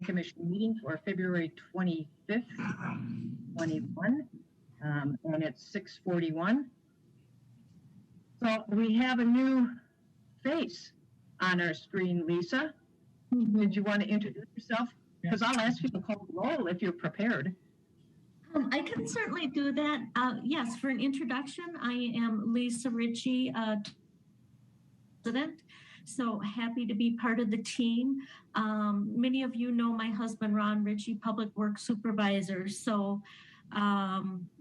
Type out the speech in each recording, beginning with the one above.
Commission meeting for February 25th, 21, and it's 6:41. So we have a new face on our screen, Lisa. Did you want to introduce yourself? Because I'll ask you to call the roll if you're prepared. I can certainly do that. Yes, for an introduction, I am Lisa Ritchie, president. So happy to be part of the team. Many of you know my husband, Ron Ritchie, Public Works Supervisor. So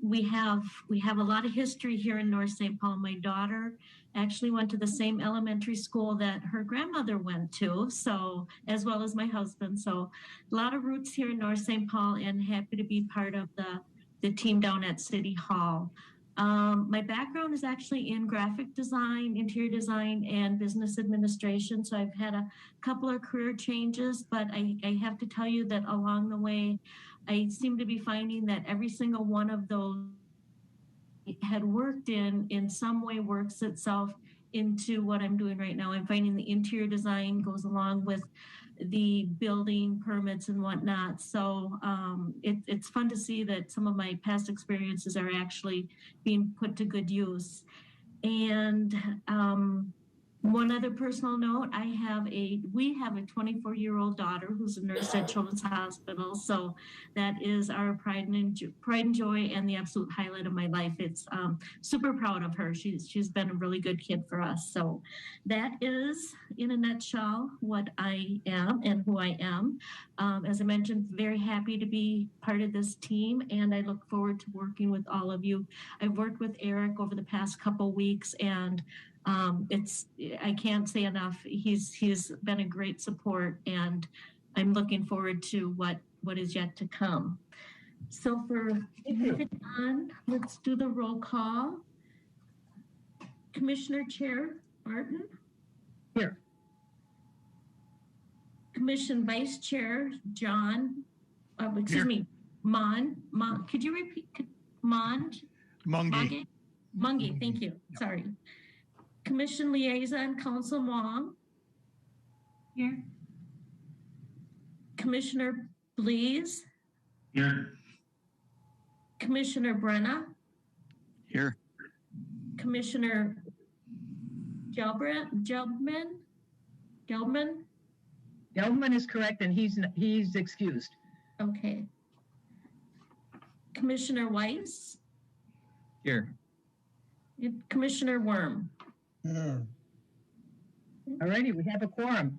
we have a lot of history here in North St. Paul. My daughter actually went to the same elementary school that her grandmother went to, so as well as my husband. So a lot of roots here in North St. Paul, and happy to be part of the team down at City Hall. My background is actually in graphic design, interior design, and business administration. So I've had a couple of career changes, but I have to tell you that along the way, I seem to be finding that every single one of those had worked in some way works itself into what I'm doing right now. I'm finding the interior design goes along with the building permits and whatnot. So it's fun to see that some of my past experiences are actually being put to good use. And one other personal note, we have a 24-year-old daughter who's a nurse at Children's Hospital. So that is our pride and joy and the absolute highlight of my life. It's super proud of her. She's been a really good kid for us. So that is, in a nutshell, what I am and who I am. As I mentioned, very happy to be part of this team, and I look forward to working with all of you. I've worked with Eric over the past couple weeks, and I can't say enough. He's been a great support, and I'm looking forward to what is yet to come. So moving on, let's do the roll call. Commissioner Chair Barton. Here. Commission Vice Chair John. Excuse me, Mon. Could you repeat? Mungie. Mungie. Thank you. Sorry. Commission Liaison, Council Wong. Here. Commissioner Blees. Here. Commissioner Brenna. Here. Commissioner Gelbman. Gelbman is correct, and he's excused. Okay. Commissioner Weiss. Here. Commissioner Worm. All righty, we have a quorum.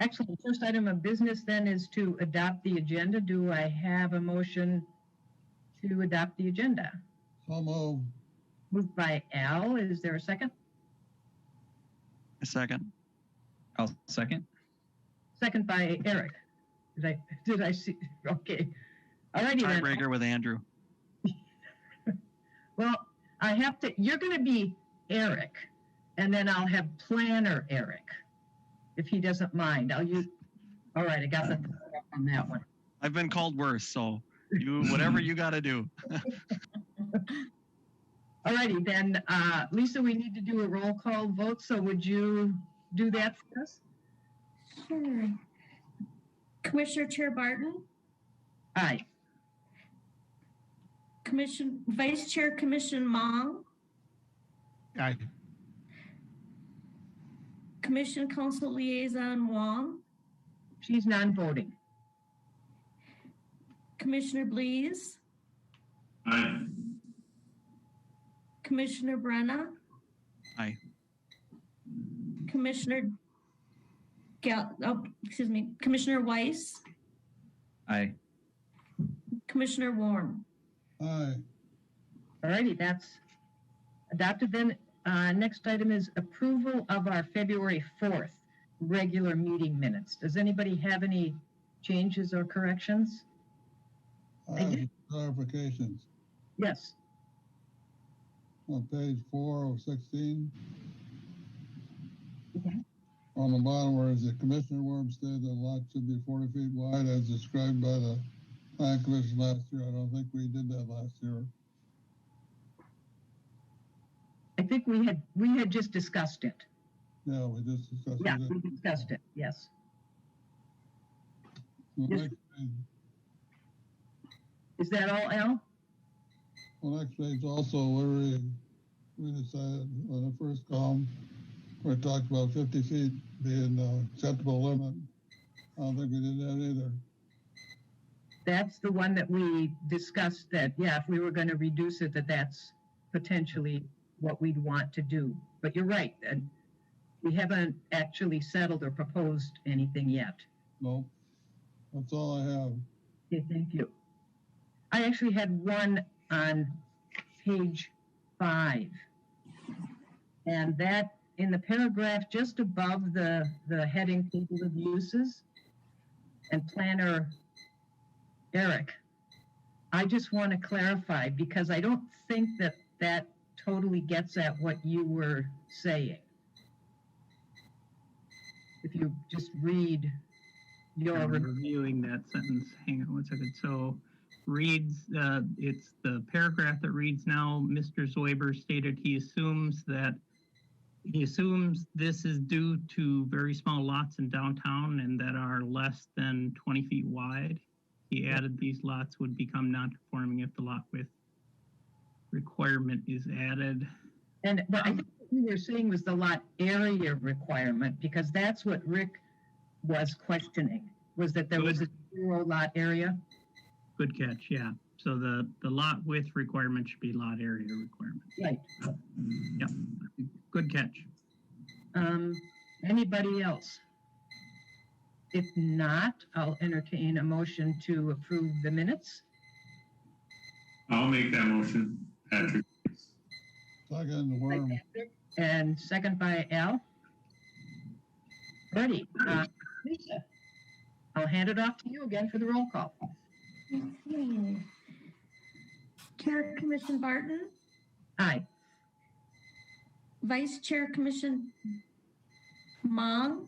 Excellent. First item of business then is to adopt the agenda. Do I have a motion to adopt the agenda? So moved. Moved by Al. Is there a second? A second. I'll second. Second by Eric. Did I see? Okay. All righty then. Tiebreaker with Andrew. Well, you're going to be Eric, and then I'll have planner Eric, if he doesn't mind. All right, I got the thumbs up on that one. I've been called worse, so whatever you got to do. All righty, then, Lisa, we need to do a roll call vote, so would you do that for us? Sure. Commissioner Chair Barton. Aye. Vice Chair Commission Mong. Aye. Commission Council Liaison Wong. She's non-voting. Commissioner Blees. Aye. Commissioner Brenna. Aye. Commissioner Commissioner Weiss. Aye. Commissioner Warm. Aye. All righty, that's adopted then. Next item is approval of our February 4th regular meeting minutes. Does anybody have any changes or corrections? I have clarifications. Yes. On page 4 of 16. Okay. On the bottom where the Commissioner Worm stated the lot should be 40 feet wide as described by the Plan Commission last year. I don't think we did that last year. I think we had just discussed it. Yeah, we just discussed it. Yeah, we discussed it, yes. The Yes. next page, Is that all, Al? the next page also, where we decided on the first column, we talked about 50 feet being the acceptable limit. I don't think we did that either. That's the one that we discussed that, yeah, if we were going to reduce it, that's potentially what we'd want to do. But you're right, and we haven't actually settled or proposed anything yet. No, that's all I have. Okay, thank you. I actually had one on page 5. And that, in the paragraph just above the heading table of uses and planner Eric, I just want to clarify because I don't think that totally gets at what you were saying. If you just read your I'm reviewing that sentence. Hang on one second. So reads, it's the paragraph that reads now, Mr. Zoiber stated he assumes this is due to very small lots in downtown and that are less than 20 feet wide. He added these lots would become non-conforming if the lot width requirement is added. And but I think what you were saying was the lot area requirement, because that's what Rick was questioning, was that there was a 0 lot area. Good catch, yeah. So the lot width requirement should be lot area requirement. Right. Yep, good catch. Anybody else? If not, I'll entertain a motion to approve the minutes. I'll make that motion, Patrick. Second, the By worm. Patrick, and second by Al. Ready? Lisa, I'll hand it off to you again for the roll call. Okay. Chair Commission Barton, Aye. Vice Chair Commission Mong,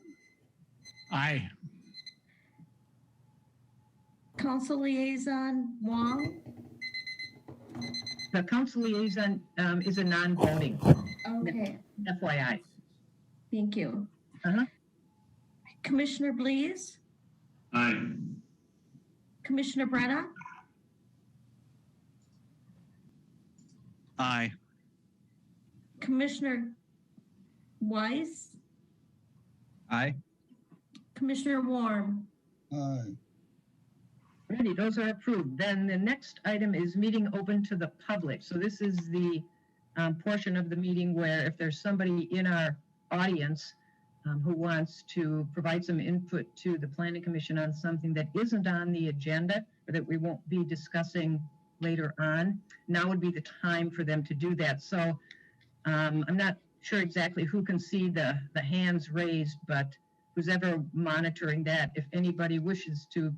Aye. Council Liaison Wong. The council liaison is a non-voting, Okay, FYI. thank you. Uh-huh. Commissioner Blees, Aye. Commissioner Brenna, Aye. Commissioner Weiss, Aye. Commissioner Warm. Aye. Ready, those are approved. Then the next item is meeting open to the public. So this is the portion of the meeting where if there's somebody in our audience who wants to provide some input to the Planning Commission on something that isn't on the agenda or that we won't be discussing later on, now would be the time for them to do that. So I'm not sure exactly who can see the hands raised, but who's ever monitoring that, if anybody wishes to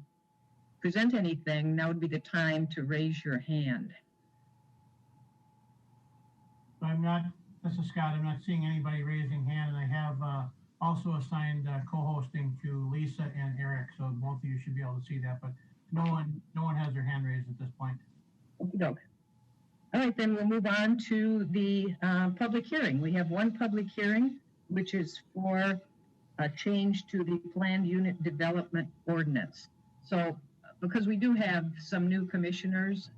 present anything, now would be the time to raise your hand. This is Scott, I'm not seeing anybody raising hand, and I have also assigned co-hosting to Lisa and Eric, so both of you should be able to see that, but no one has their hand raised at this point. Okey-doke. All right, then we'll move on to the public hearing. We have one public hearing, which is for a change to the planned unit development ordinance. So because we do have some new commissioners,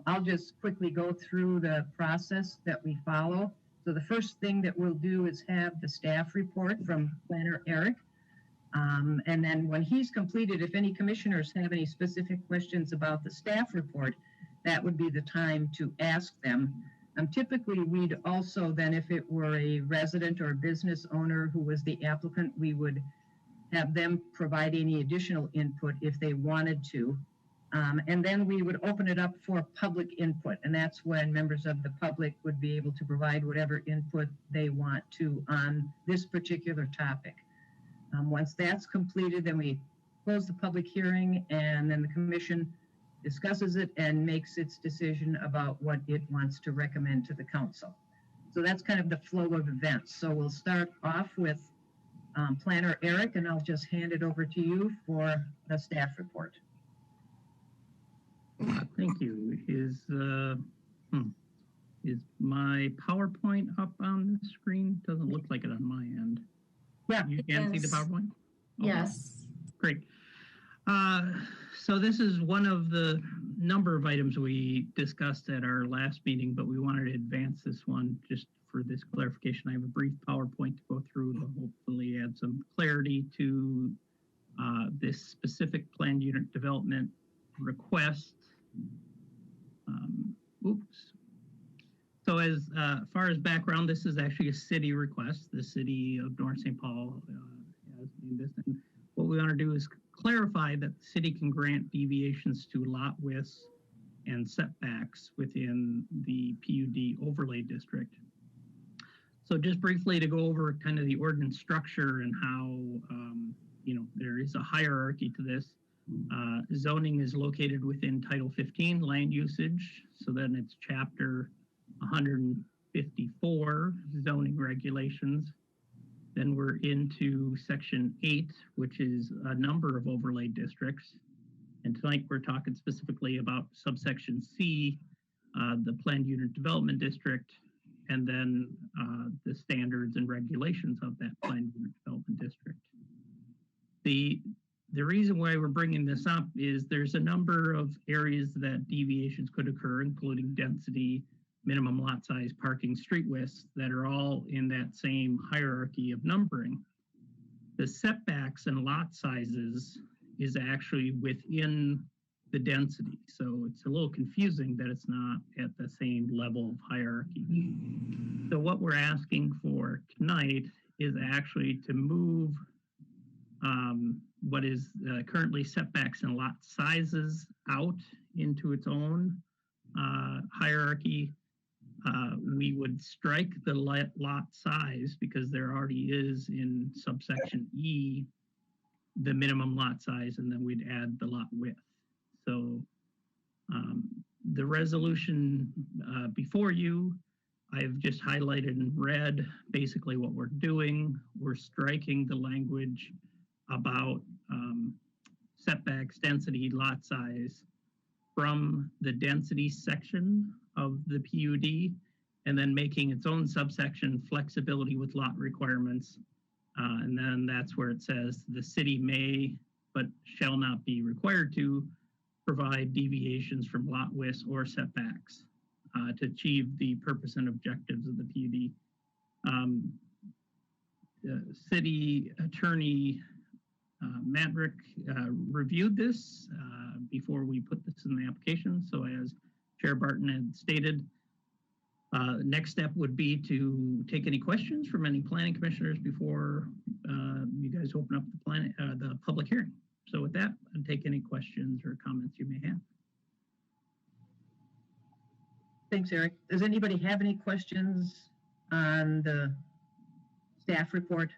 I'll just quickly go through the process that we follow. So the first thing that we'll do is have the staff report from Planner Eric. And then when he's completed, if any commissioners have any specific questions about the staff report, that would be the time to ask them. Typically, we'd also then, if it were a resident or business owner who was the applicant, we would have them provide any additional input if they wanted to. And then we would open it up for public input. And that's when members of the public would be able to provide whatever input they want to on this particular topic. Once that's completed, then we close the public hearing, and then the commission discusses it and makes its decision about what it wants to recommend to the council. So that's kind of the flow of events. So we'll start off with Planner Eric, and I'll just hand it over to you for the staff report. Thank you. Is my PowerPoint up on the screen? Doesn't look like it on my end. Yeah, You can see the is. PowerPoint? Okay. Yes. Great. So this is one of the number of items we discussed at our last meeting, but we wanted to advance this one just for this clarification. I have a brief PowerPoint to go through to hopefully add some clarity to this specific planned unit development request. Oops. So as far as background, this is actually a city request. The city of North St. Paul has named this. And what we want to do is clarify that the city can grant deviations to lot widths and setbacks within the PUD overlay district. So just briefly to go over kind of the ordinance structure and how, there is a hierarchy to this. Zoning is located within Title 15, land usage. So then it's chapter 154, zoning regulations. Then we're into section 8, which is a number of overlay districts. And tonight we're talking specifically about subsection C, the planned unit development district, and then the standards and regulations of that planned unit development district. The reason why we're bringing this up is there's a number of areas that deviations could occur, including density, minimum lot size, parking, street widths, that are all in that same hierarchy of numbering. The setbacks and lot sizes is actually within the density. So it's a little confusing that it's not at the same level of hierarchy. So what we're asking for tonight is actually to move what is currently setbacks and lot sizes out into its own hierarchy. We would strike the lot size because there already is in subsection E the minimum lot size, and then we'd add the lot width. So the resolution before you, I've just highlighted in red basically what we're doing. We're striking the language about setbacks, density, lot size from the density section of the PUD, and then making its own subsection flexibility with lot requirements. And then that's where it says the city may, but shall not be required to provide deviations from lot widths or setbacks to achieve the purpose and objectives of the PUD. City Attorney Matrick reviewed this before we put this in the application. So as Chair Barton had stated, next step would be to take any questions from any planning commissioners before you guys open up the public hearing. So with that, I'd take any questions or comments you may have. Thanks, Eric. Does anybody have any questions on the staff report?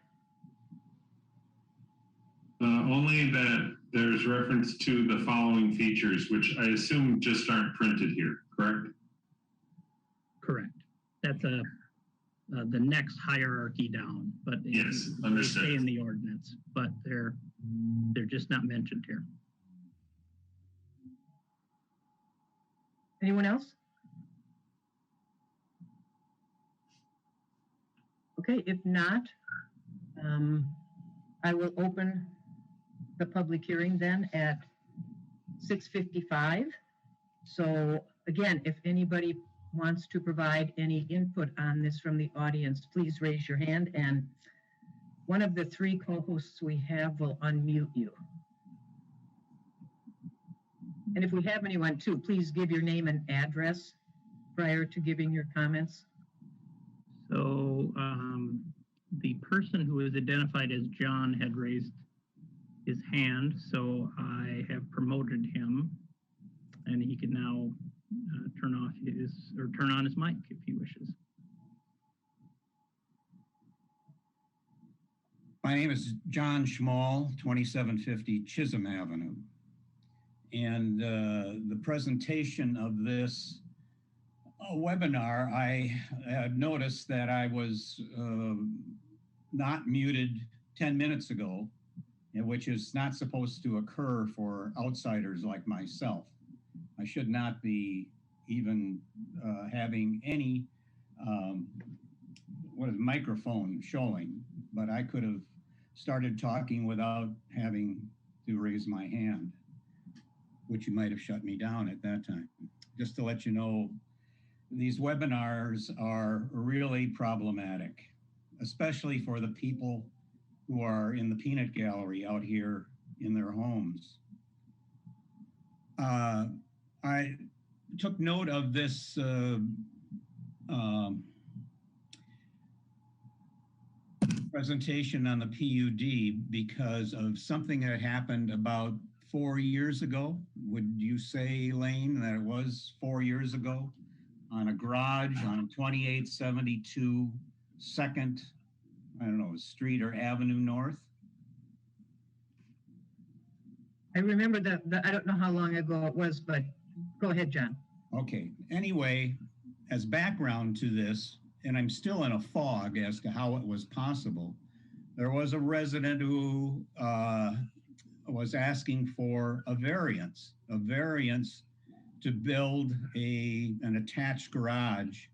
Only that there's reference to the following features, which I assume just aren't printed here, correct? Correct. That's the next hierarchy down, but Yes, they understood. stay in the ordinance, but they're just not mentioned here. Anyone else? Okay, if not, I will open the public hearing then at 6:55. So again, if anybody wants to provide any input on this from the audience, please raise your hand, and one of the three co-hosts we have will unmute you. And if we have anyone too, please give your name and address prior to giving your comments. So the person who is identified as John had raised his hand, so I have promoted him, and he can now turn on his mic if he wishes. My name is John Schmall, 2750 Chisholm Avenue. And the presentation of this webinar, I had noticed that I was not muted 10 minutes ago, which is not supposed to occur for outsiders like myself. I should not be even having any microphone showing, but I could have started talking without having to raise my hand, which you might have shut me down at that time. Just to let you know, these webinars are really problematic, especially for the people who are in the peanut gallery out here in their homes. I took note of this presentation on the PUD because of something that happened about 4 years ago. Would you say, Lane, that it was 4 years ago on a garage on 2872 2nd, I don't know, Street or Avenue North? I remember I don't know how long ago it was, but go ahead, John. Okay. Anyway, as background to this, and I'm still in a fog as to how it was possible, there was a resident who was asking for a variance to build an attached garage,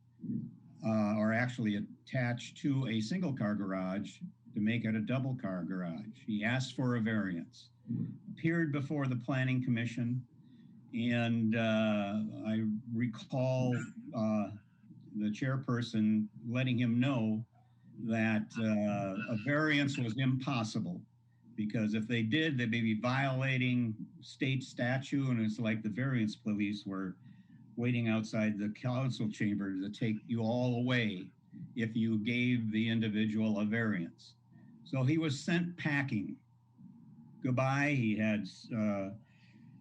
or actually attached to a single car garage to make it a double car garage. He asked for a variance, appeared before the Planning Commission, and I recall the chairperson letting him know that a variance was impossible, because if they did, they'd be violating state statute, and it's like the variance police were waiting outside the council chamber to take you all away if you gave the individual a variance. So he was sent packing. Goodbye. He had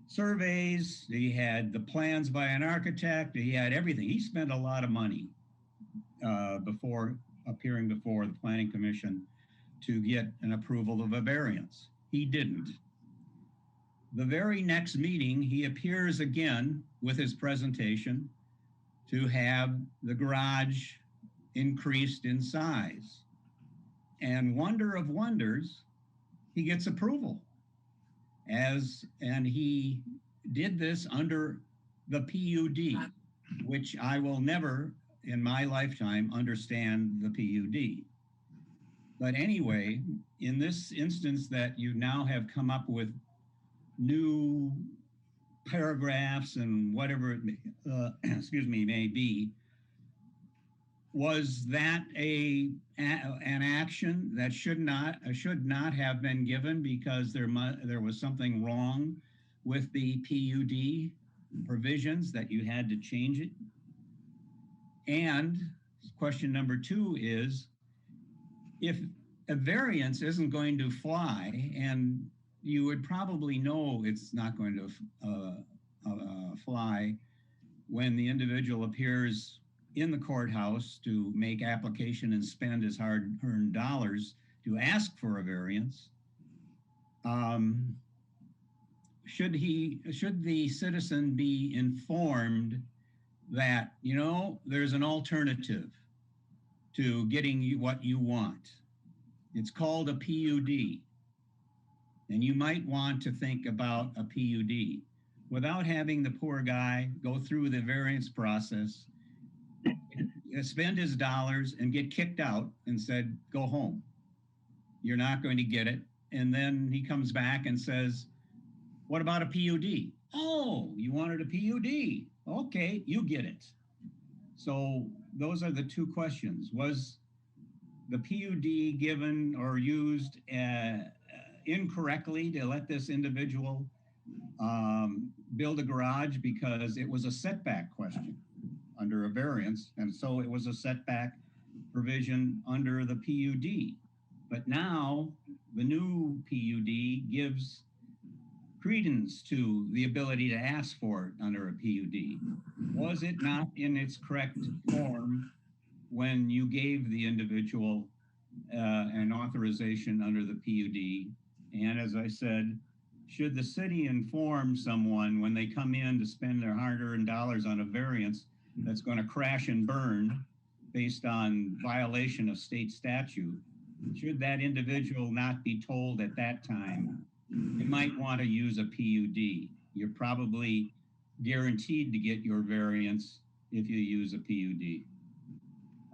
surveys, he had the plans by an architect, he had everything. He spent a lot of money before appearing before the Planning Commission to get an approval of a variance. He didn't. The very next meeting, he appears again with his presentation to have the garage increased in size. And wonder of wonders, he gets approval. And he did this under the PUD, which I will never in my lifetime understand the PUD. But anyway, in this instance that you now have come up with new paragraphs and whatever it may, may be, was that an action that should not have been given because there was something wrong with the PUD provisions that you had to change it? And question number 2 is, if a variance isn't going to fly, and you would probably know it's not going to fly when the individual appears in the courthouse to make application and spend his hard-earned dollars to ask for a variance, should the citizen be informed that, you know, there's an alternative to getting you what you want? It's called a PUD. And you might want to think about a PUD without having the poor guy go through the variance process, spend his dollars and get kicked out and said, go home. You're not going to get it. And then he comes back and says, what about a PUD? Oh, you wanted a PUD. Okay, you get it. So those are the 2 questions. Was the PUD given or used incorrectly to let this individual build a garage because it was a setback question under a variance, and so it was a setback provision under the PUD. But now the new PUD gives credence to the ability to ask for it under a PUD. Was it not in its correct form when you gave the individual an authorization under the PUD? And as I said, should the city inform someone when they come in to spend their hard-earned dollars on a variance that's going to crash and burn based on violation of state statute? Should that individual not be told at that time, you might want to use a PUD? You're probably guaranteed to get your variance if you use a PUD.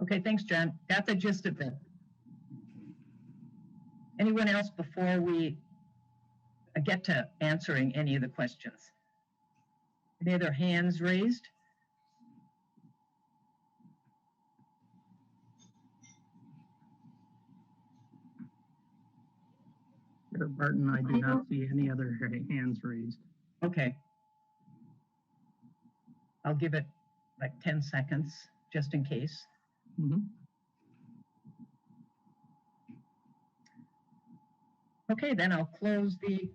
Okay, thanks, John. Got the gist of it. Anyone else before we get to answering any of the questions. Any other hands raised? Chair Barton, I do not see any other hands raised. Okay. I'll give it like 10 seconds, just in case. Mhm. Okay, then I'll close the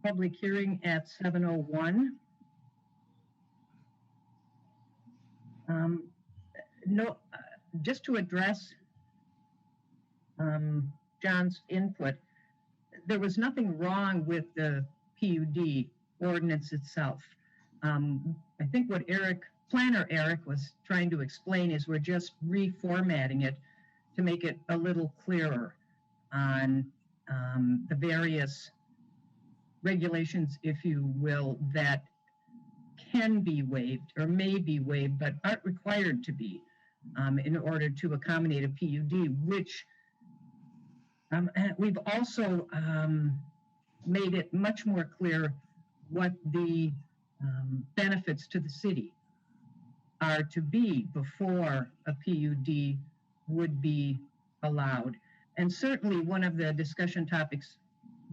public hearing at 7:01. No, just to address John's input, there was nothing wrong with the PUD ordinance itself. I think what planner Eric was trying to explain is we're just reformatting it to make it a little clearer on the various regulations, if you will, that can be waived or may be waived, but aren't required to be in order to accommodate a PUD, which and we've also made it much more clear what the benefits to the city are to be before a PUD would be allowed. And certainly one of the discussion topics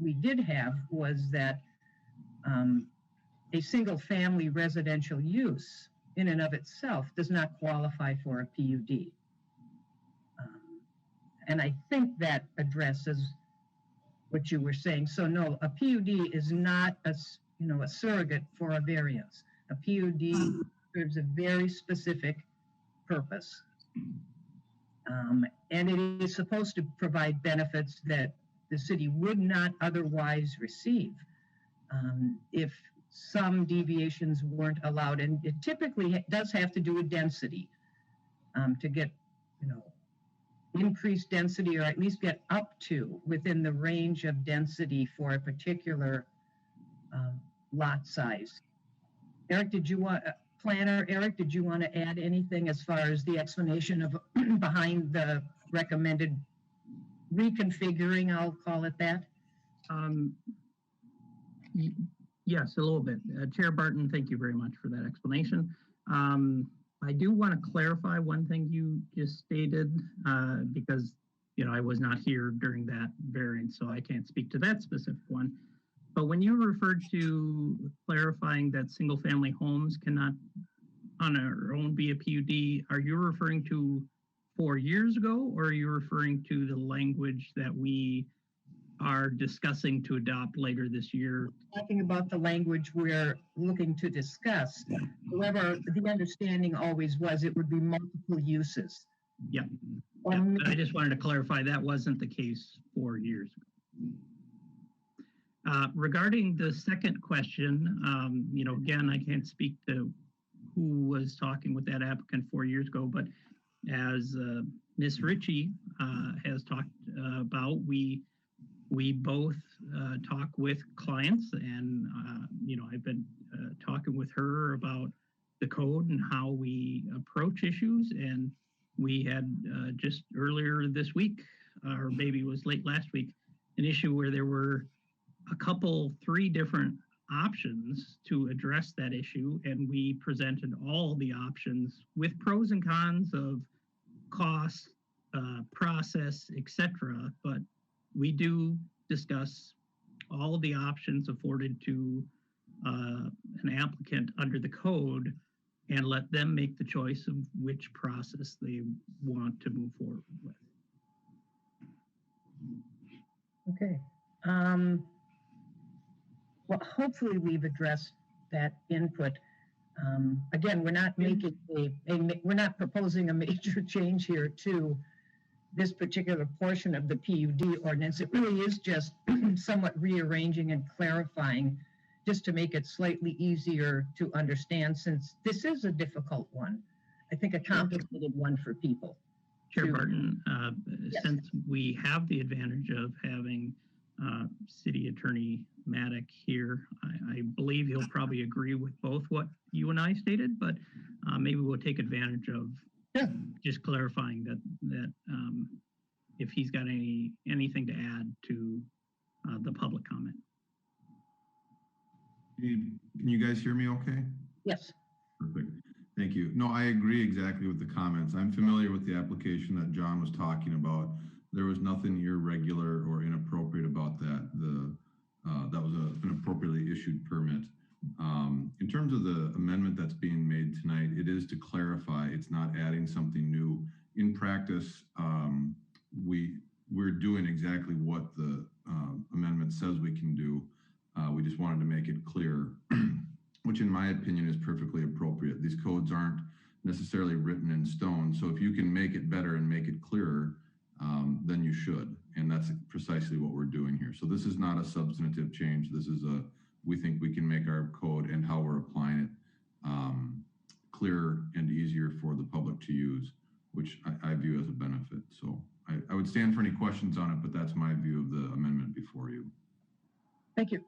we did have was that a single family residential use in and of itself does not qualify for a PUD. And I think that addresses what you were saying. So no, a PUD is not a surrogate for a variance. A PUD serves a very specific purpose. And it is supposed to provide benefits that the city would not otherwise receive if some deviations weren't allowed. And it typically does have to do with density to get, increased density, or at least get up to within the range of density for a particular lot size. Eric, Planner Eric, did you want to add anything as far as the explanation of behind the recommended reconfiguring, I'll call it that? Yes, a little bit. Chair Barton, thank you very much for that explanation. I do want to clarify one thing you just stated because, I was not here during that variance, so I can't speak to that specific one. But when you referred to clarifying that single family homes cannot on their own be a PUD, are you referring to 4 years ago, or are you referring to the language that we are discussing to adopt later this year? Talking about the language we're looking to discuss. However, the understanding always was it would be multiple uses. Yeah. I just wanted to clarify that wasn't the case 4 years ago. Regarding the second question, again, I can't speak to who was talking with that applicant 4 years ago, but as Ms. Ritchie has talked about, we both talk with clients, and I've been talking with her about the code and how we approach issues. And we had just earlier this week, or maybe it was late last week, an issue where there were three different options to address that issue, and we presented all the options with pros and cons of cost, process, etc. But we do discuss all of the options afforded to an applicant under the code and let them make the choice of which process they want to move forward with. Okay. Well, hopefully we've addressed that input. Again, we're not making we're not proposing a major change here to this particular portion of the PUD ordinance. It really is just somewhat rearranging and clarifying, just to make it slightly easier to understand, since this is a difficult one. I think a complicated one for people. Chair Barton, Yes. Since we have the advantage of having City Attorney Maddock here, I believe he'll probably agree with both what you and I stated, but maybe we'll take advantage of just clarifying that if he's got anything to add to the public comment. Can you guys hear me okay? Yes. Perfect. Thank you. No, I agree exactly with the comments. I'm familiar with the application that John was talking about. There was nothing irregular or inappropriate about that. That was an appropriately issued permit. In terms of the amendment that's being made tonight, it is to clarify, it's not adding something new. In practice, we're doing exactly what the amendment says we can do. We just wanted to make it clear, which in my opinion is perfectly appropriate. These codes aren't necessarily written in stone. So if you can make it better and make it clearer, then you should. And that's precisely what we're doing here. So this is not a substantive change. This is we think we can make our code and how we're applying it clearer and easier for the public to use, which I view as a benefit. So I would stand for any questions on it, but that's my view of the amendment before you. Thank you.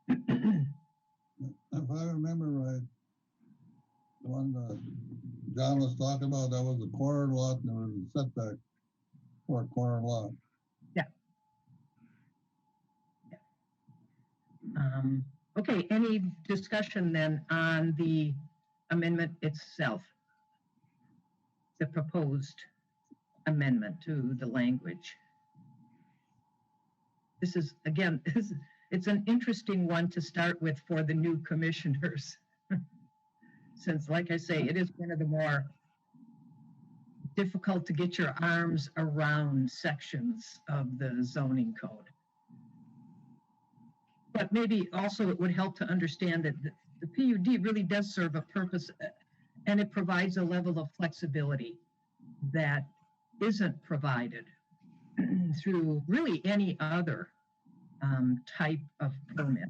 If I remember right, the one that John was talking about, that was a corner lot and there was a setback for a corner lot. Okay, any discussion then on the amendment itself? The proposed amendment to the language. This is, again, it's an interesting one to start with for the new commissioners. Since, like I say, it is one of the more difficult to get your arms around sections of the zoning code. But maybe also it would help to understand that the PUD really does serve a purpose, and it provides a level of flexibility that isn't provided through really any other type of permit.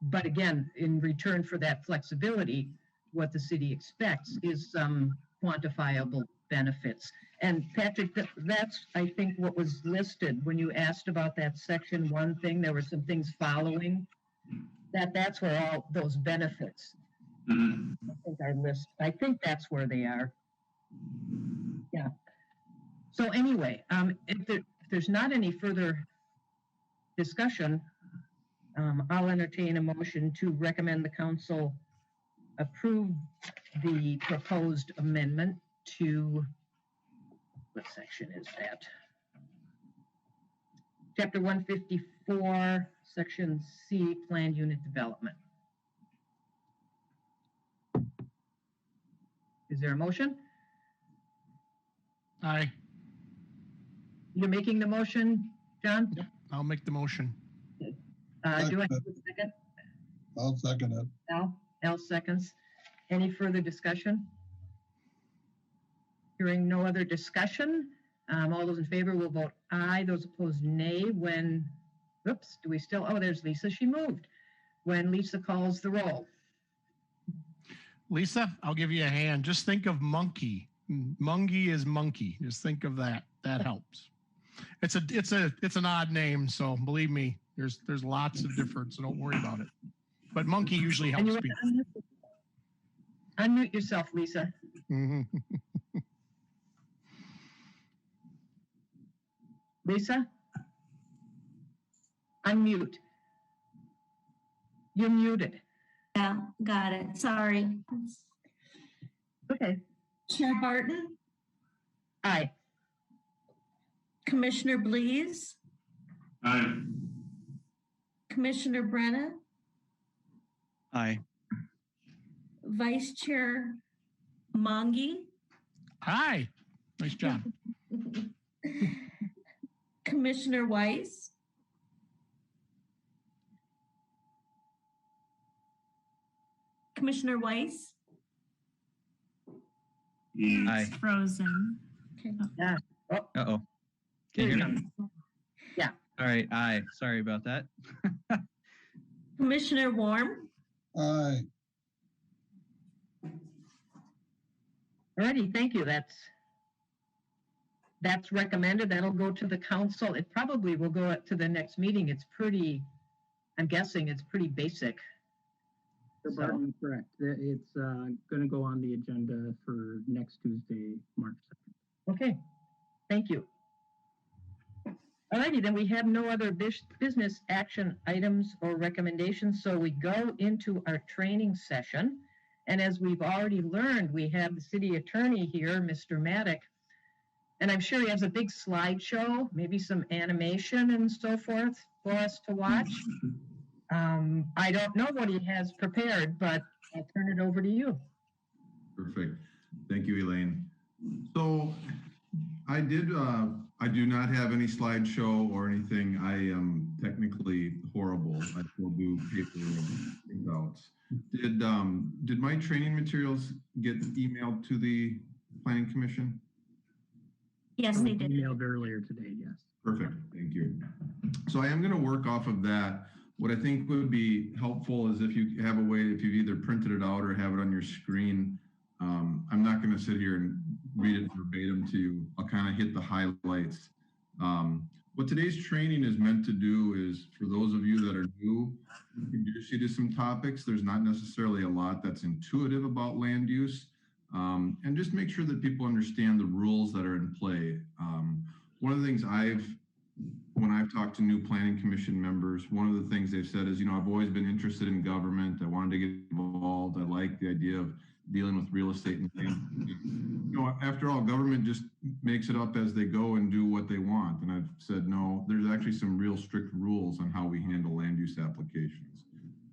But again, in return for that flexibility, what the city expects is some quantifiable benefits. And Patrick, that's, I think, what was listed when you asked about that section 1 thing. There were some things following that's where all those benefits I think are listed. I think that's where they are. Yeah. So anyway, if there's not any further discussion, I'll entertain a motion to recommend the council approve the proposed amendment to, what section is that? Chapter 154, Section C, Planned Unit Development. Is there a motion? Aye, You're making the motion, John? I'll make the motion. Do I have a second? I'll second it. Al seconds. Any further discussion? Hearing no other discussion, all those in favor will vote aye. Those opposed, nay. When, oops, do we still, oh, there's Lisa, she moved. When Lisa calls the roll. Lisa, I'll give you a hand. Just think of monkey. Mungie is monkey. Just think of that. That helps. It's an odd name, so believe me, there's lots of difference, so don't worry about it. But monkey usually helps people. Unmute yourself, Lisa. Lisa? Unmute. You're muted. Yeah, got it. Sorry. Okay. Chair Barton, Aye. Commissioner Blees, Aye. Commissioner Brennan, Aye. Vice Chair Mongi, Hi, nice job. Commissioner Weiss, Commissioner Weiss. Aye. Frozen. Okay. Uh-oh. Can you hear me? Yeah. All right. Aye. Sorry about that. Commissioner Warm, Aye. Alrighty, thank you. That's recommended. That'll go to the council. It probably will go to the next meeting. It's pretty, I'm guessing it's pretty basic. You're Barton, correct. It's going to go on the agenda for next Tuesday, March 2nd. Okay, thank you. Alrighty, then we have no other business action items or recommendations, so we go into our training session. And as we've already learned, we have the city attorney here, Mr. Maddock, and I'm sure he has a big slideshow, maybe some animation and so forth for us to watch. I don't know what he has prepared, but I'll turn it over to you. Perfect. Thank you, Elaine. So I do not have any slideshow or anything. I am technically horrible. I still do paper printouts. Did my training materials get emailed to the Planning Commission? Yes, they did. Emailed earlier today, yes. Perfect, thank you. So I am going to work off of that. What I think would be helpful is if you have a way, if you've either printed it out or have it on your screen. I'm not going to sit here and read it verbatim to you. I'll kind of hit the highlights. What today's training is meant to do is, for those of you that are new, introduce you to some topics. There's not necessarily a lot that's intuitive about land use, and just make sure that people understand the rules that are in play. One of the things when I've talked to new planning commission members, one of the things they've said is, I've always been interested in government. I wanted to get involved. I like the idea of dealing with real estate and things. After all, government just makes it up as they go and do what they want. And I've said, no, there's actually some real strict rules on how we handle land use applications.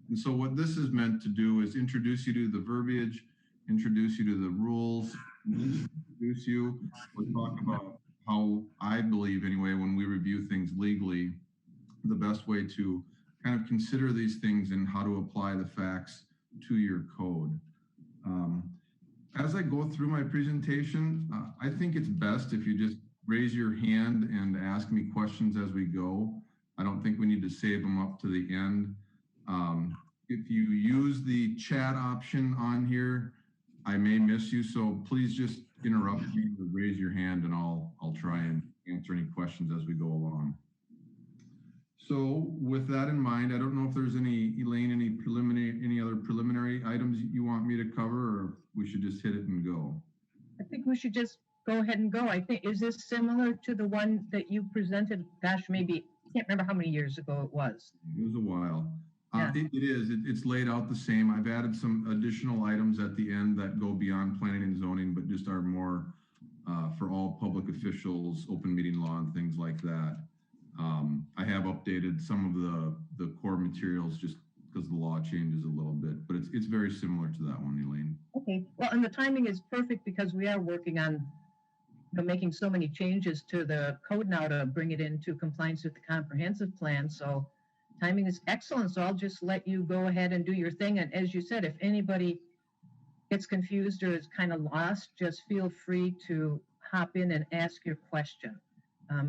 And so what this is meant to do is introduce you to the verbiage, introduce you to the rules, we'll talk about how I believe anyway, when we review things legally, the best way to kind of consider these things and how to apply the facts to your code. As I go through my presentation, I think it's best if you just raise your hand and ask me questions as we go. I don't think we need to save them up to the end. If you use the chat option on here, I may miss you, so please just interrupt me or raise your hand and I'll try and answer any questions as we go along. So with that in mind, I don't know if there's Elaine, any other preliminary items you want me to cover, or we should just hit it and go? I think we should just go ahead and go. I think, is this similar to the one that you presented? Gosh, maybe, I can't remember how many years ago it was. It was a while. Yeah. It is. It's laid out the same. I've added some additional items at the end that go beyond planning and zoning, but just are more for all public officials, open meeting law, and things like that. I have updated some of the core materials just because the law changes a little bit, but it's very similar to that one, Elaine. Okay. Well, and the timing is perfect because we are working on making so many changes to the code now to bring it into compliance with the comprehensive plan. So timing is excellent. So I'll just let you go ahead and do your thing. And as you said, if anybody gets confused or is kind of lost, just feel free to hop in and ask your question,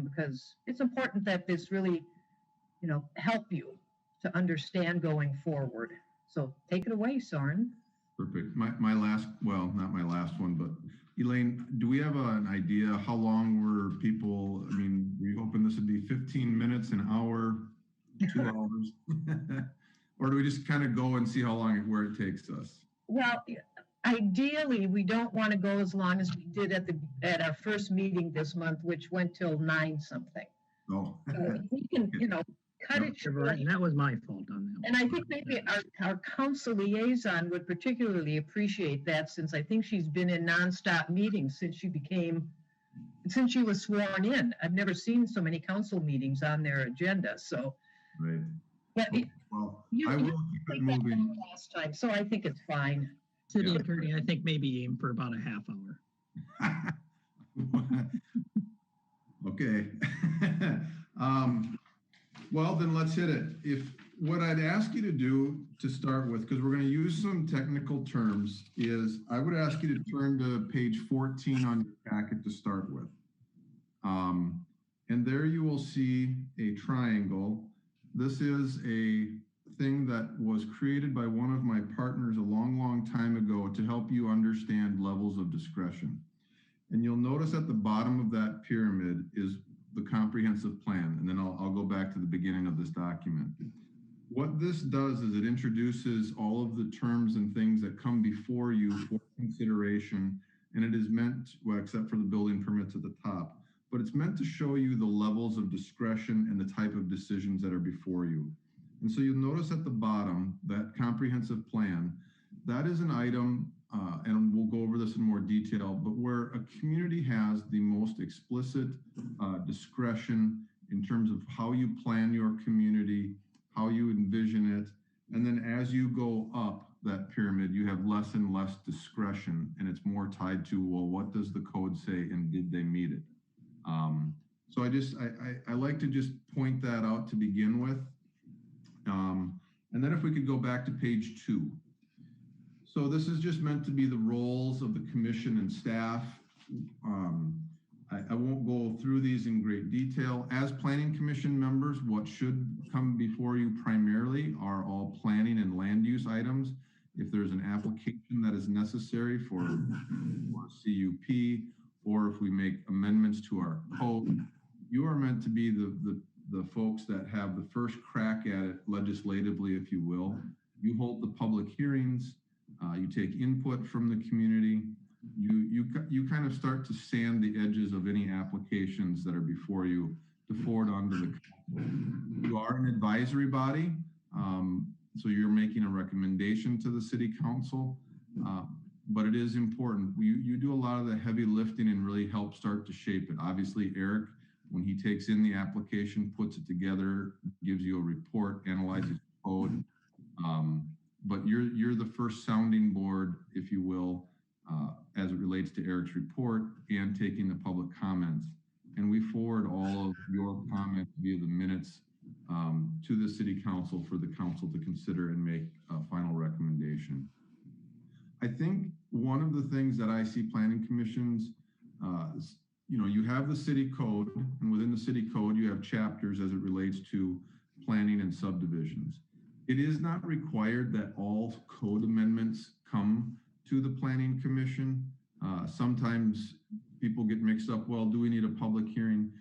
because it's important that this really, help you to understand going forward. So take it away, Soren. Perfect. My last, well, not my last one, but Elaine, do we have an idea how long were people, we hoping this would be 15 minutes, an hour, 2 hours? Or do we just kind of go and see how long, where it takes us? Well, ideally, we don't want to go as long as we did at our first meeting this month, which went till 9 something. No. So if we can, cut it short. And that was my fault on that. And I think maybe our council liaison would particularly appreciate that, since I think she's been in nonstop meetings since she was sworn in. I've never seen so many council meetings on their agenda. So, Right. but Well, you I will did keep it take that moving. one last time, so I think it's fine. City Yeah. attorney, I think maybe aim for about a half hour. Okay. Well, then let's hit it. What I'd ask you to do to start with, because we're going to use some technical terms, is I would ask you to turn to page 14 on your packet to start with. And there you will see a triangle. This is a thing that was created by one of my partners a long, long time ago to help you understand levels of discretion. And you'll notice at the bottom of that pyramid is the comprehensive plan. And then I'll go back to the beginning of this document. What this does is it introduces all of the terms and things that come before you for consideration. And it is meant, well, except for the building permits at the top, but it's meant to show you the levels of discretion and the type of decisions that are before you. And so you'll notice at the bottom, that comprehensive plan, that is an item, and we'll go over this in more detail, but where a community has the most explicit discretion in terms of how you plan your community, how you envision it. And then as you go up that pyramid, you have less and less discretion, and it's more tied to, well, what does the code say and did they meet it? So I like to just point that out to begin with. And then if we could go back to page 2. So this is just meant to be the roles of the commission and staff. I won't go through these in great detail. As planning commission members, what should come before you primarily are all planning and land use items. If there's an application that is necessary for CUP, or if we make amendments to our code, you are meant to be the folks that have the first crack at it legislatively, if you will. You hold the public hearings, you take input from the community, you kind of start to sand the edges of any applications that are before you to forward onto the council. You are an advisory body, so you're making a recommendation to the city council, but it is important. You do a lot of the heavy lifting and really help start to shape it. Obviously, Eric, when he takes in the application, puts it together, gives you a report, analyzes the code, but you're the first sounding board, if you will, as it relates to Eric's report and taking the public comments. And we forward all of your comments via the minutes to the city council for the council to consider and make a final recommendation. I think one of the things that I see planning commissions, you have the city code, and within the city code, you have chapters as it relates to planning and subdivisions. It is not required that all code amendments come to the planning commission. Sometimes people get mixed up, well, do we need a public hearing?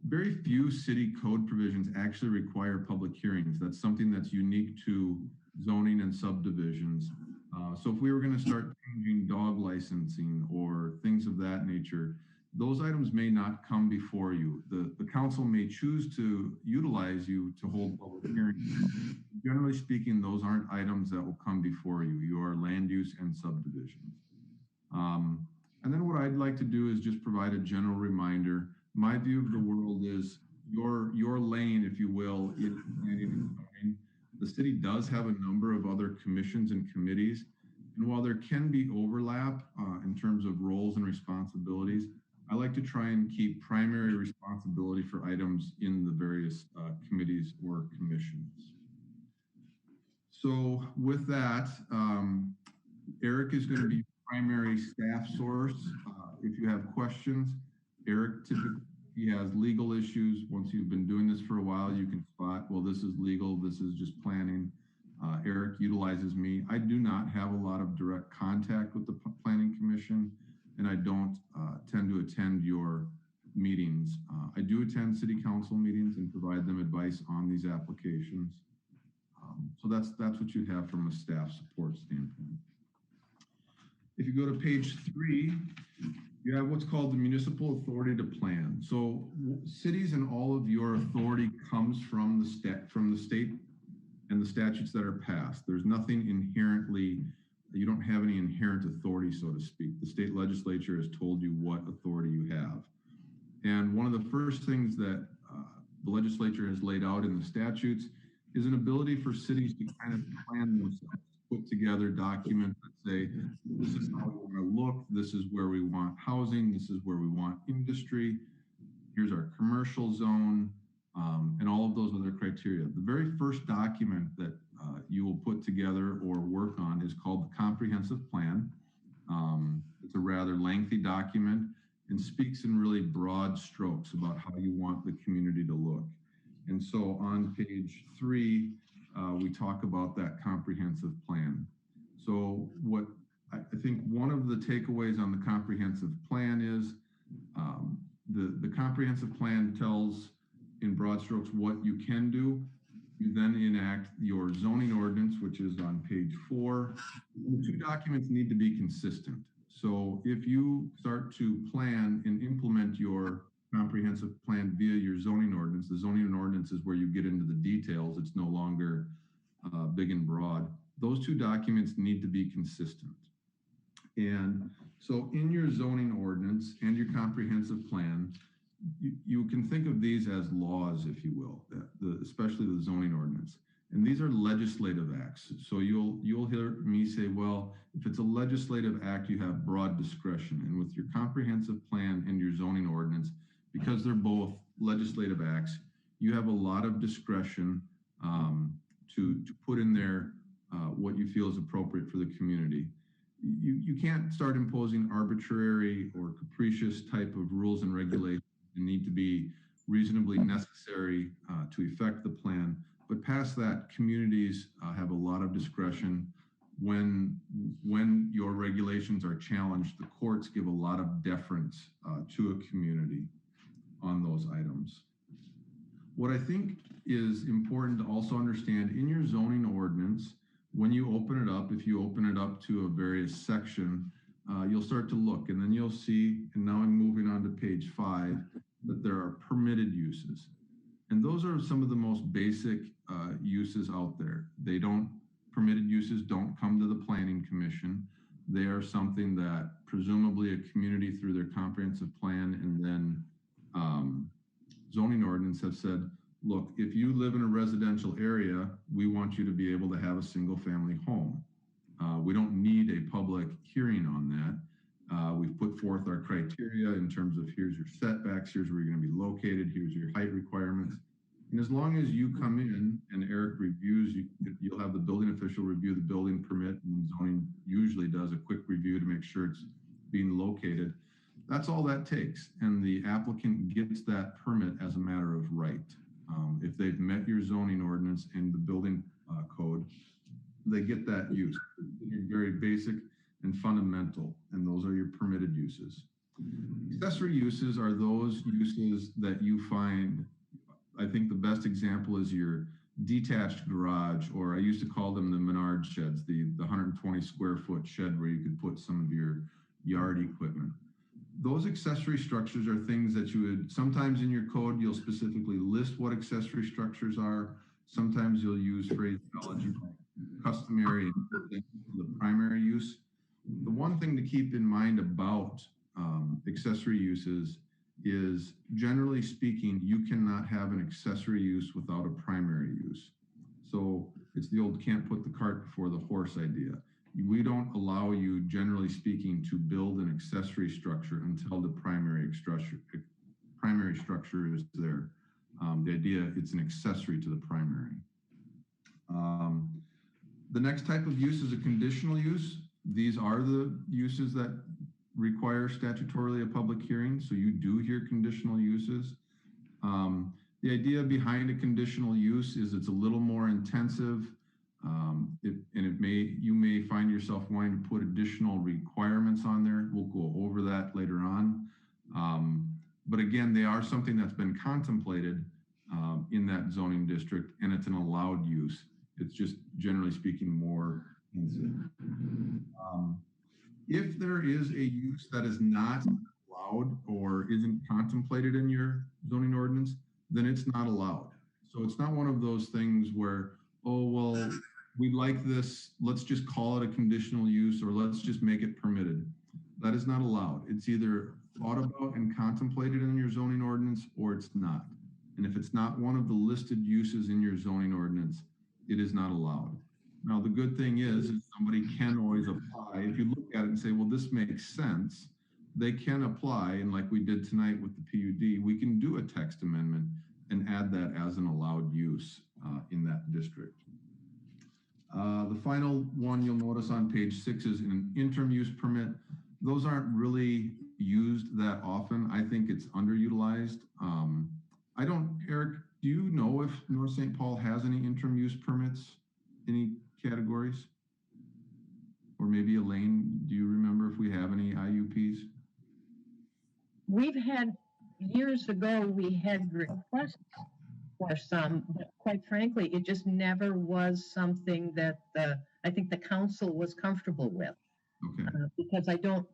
Very few city code provisions actually require public hearings. That's something that's unique to zoning and subdivisions. So if we were going to start changing dog licensing or things of that nature, those items may not come before you. The council may choose to utilize you to hold public hearings. Generally speaking, those aren't items that will come before you. You are land use and subdivisions. And then what I'd like to do is just provide a general reminder. My view of the world is your lane, if you will, is planning and zoning. The city does have a number of other commissions and committees. And while there can be overlap in terms of roles and responsibilities, I like to try and keep primary responsibility for items in the various committees or commissions. So with that, Eric is going to be primary staff source. If you have questions, Eric typically has legal issues. Once you've been doing this for a while, you can spot, well, this is legal, this is just planning. Eric utilizes me. I do not have a lot of direct contact with the Planning Commission, and I don't tend to attend your meetings. I do attend city council meetings and provide them advice on these applications. So that's what you have from a staff support standpoint. If you go to page 3, you have what's called the municipal authority to plan. So cities and all of your authority comes from the state and the statutes that are passed. There's nothing inherently, you don't have any inherent authority, so to speak. The state legislature has told you what authority you have. And one of the first things that the legislature has laid out in the statutes is an ability for cities to kind of plan themselves, put together documents that say, this is how we want to look, this is where we want housing, this is where we want industry, here's our commercial zone, and all of those other criteria. The very first document that you will put together or work on is called the comprehensive plan. It's a rather lengthy document and speaks in really broad strokes about how you want the community to look. And so on page 3, we talk about that comprehensive plan. So what I think one of the takeaways on the comprehensive plan is the comprehensive plan tells in broad strokes what you can do. You then enact your zoning ordinance, which is on page 4. The two documents need to be consistent. So if you start to plan and implement your comprehensive plan via your zoning ordinance. The zoning ordinance is where you get into the details. It's no longer big and broad. Those two documents need to be consistent. And so in your zoning ordinance and your comprehensive plan, you can think of these as laws, if you will, especially the zoning ordinance. And these are legislative acts. So you'll hear me say, well, if it's a legislative act, you have broad discretion. And with your comprehensive plan and your zoning ordinance, because they're both legislative acts, you have a lot of discretion to put in there what you feel is appropriate for the community. You can't start imposing arbitrary or capricious type of rules and regulations that need to be reasonably necessary to effect the plan. But past that, communities have a lot of discretion. When your regulations are challenged, the courts give a lot of deference to a community on those items. What I think is important to also understand in your zoning ordinance, when you open it up, if you open it up to a various section, you'll start to look, and then you'll see, and now I'm moving on to page 5, that there are permitted uses. And those are some of the most basic uses out there. Permitted uses don't come to the Planning Commission. They are something that presumably a community through their comprehensive plan and then zoning ordinance have said, look, if you live in a residential area, we want you to be able to have a single family home. We don't need a public hearing on that. We've put forth our criteria in terms of here's your setbacks, here's where you're going to be located, here's your height requirements. And as long as you come in and Eric reviews, you'll have the building official review the building permit, and zoning usually does a quick review to make sure it's being located. That's all that takes. And the applicant gets that permit as a matter of right. If they've met your zoning ordinance and the building code, they get that use. They're very basic and fundamental, and those are your permitted uses. Accessory uses are those uses that you find, I think the best example is your detached garage, or I used to call them the Menard sheds, the 120 square foot shed where you could put some of your yard equipment. Those accessory structures are things that you would, sometimes in your code, you'll specifically list what accessory structures are. Sometimes you'll use phraseology like customary and the primary use. The one thing to keep in mind about accessory uses is, generally speaking, you cannot have an accessory use without a primary use. So it's the old can't put the cart before the horse idea. We don't allow you, generally speaking, to build an accessory structure until the primary structure is there. The idea, it's an accessory to the primary. The next type of use is a conditional use. These are the uses that require statutorily a public hearing, so you do hear conditional uses. The idea behind a conditional use is it's a little more intensive, you may find yourself wanting to put additional requirements on there. We'll go over that later on. But again, they are something that's been contemplated in that zoning district, and it's an allowed use. It's just, generally speaking, more intensive. If there is a use that is not allowed or isn't contemplated in your zoning ordinance, then it's not allowed. So it's not one of those things where, oh, well, we like this, let's just call it a conditional use, or let's just make it permitted. That is not allowed. It's either thought about and contemplated in your zoning ordinance, or it's not. And if it's not one of the listed uses in your zoning ordinance, it is not allowed. Now, the good thing is somebody can always apply. If you look at it and say, well, this makes sense, they can apply. And like we did tonight with the PUD, we can do a text amendment and add that as an allowed use in that district. The final one you'll notice on page 6 is an interim use permit. Those aren't really used that often. I think it's underutilized. Eric, do you know if North St. Paul has any interim use permits, any categories? Or maybe Elaine, do you remember if we have any IUPs? We've had, years ago, we had requests for some, but quite frankly, it just never was something that I think the council was comfortable with. Okay. Because I don't,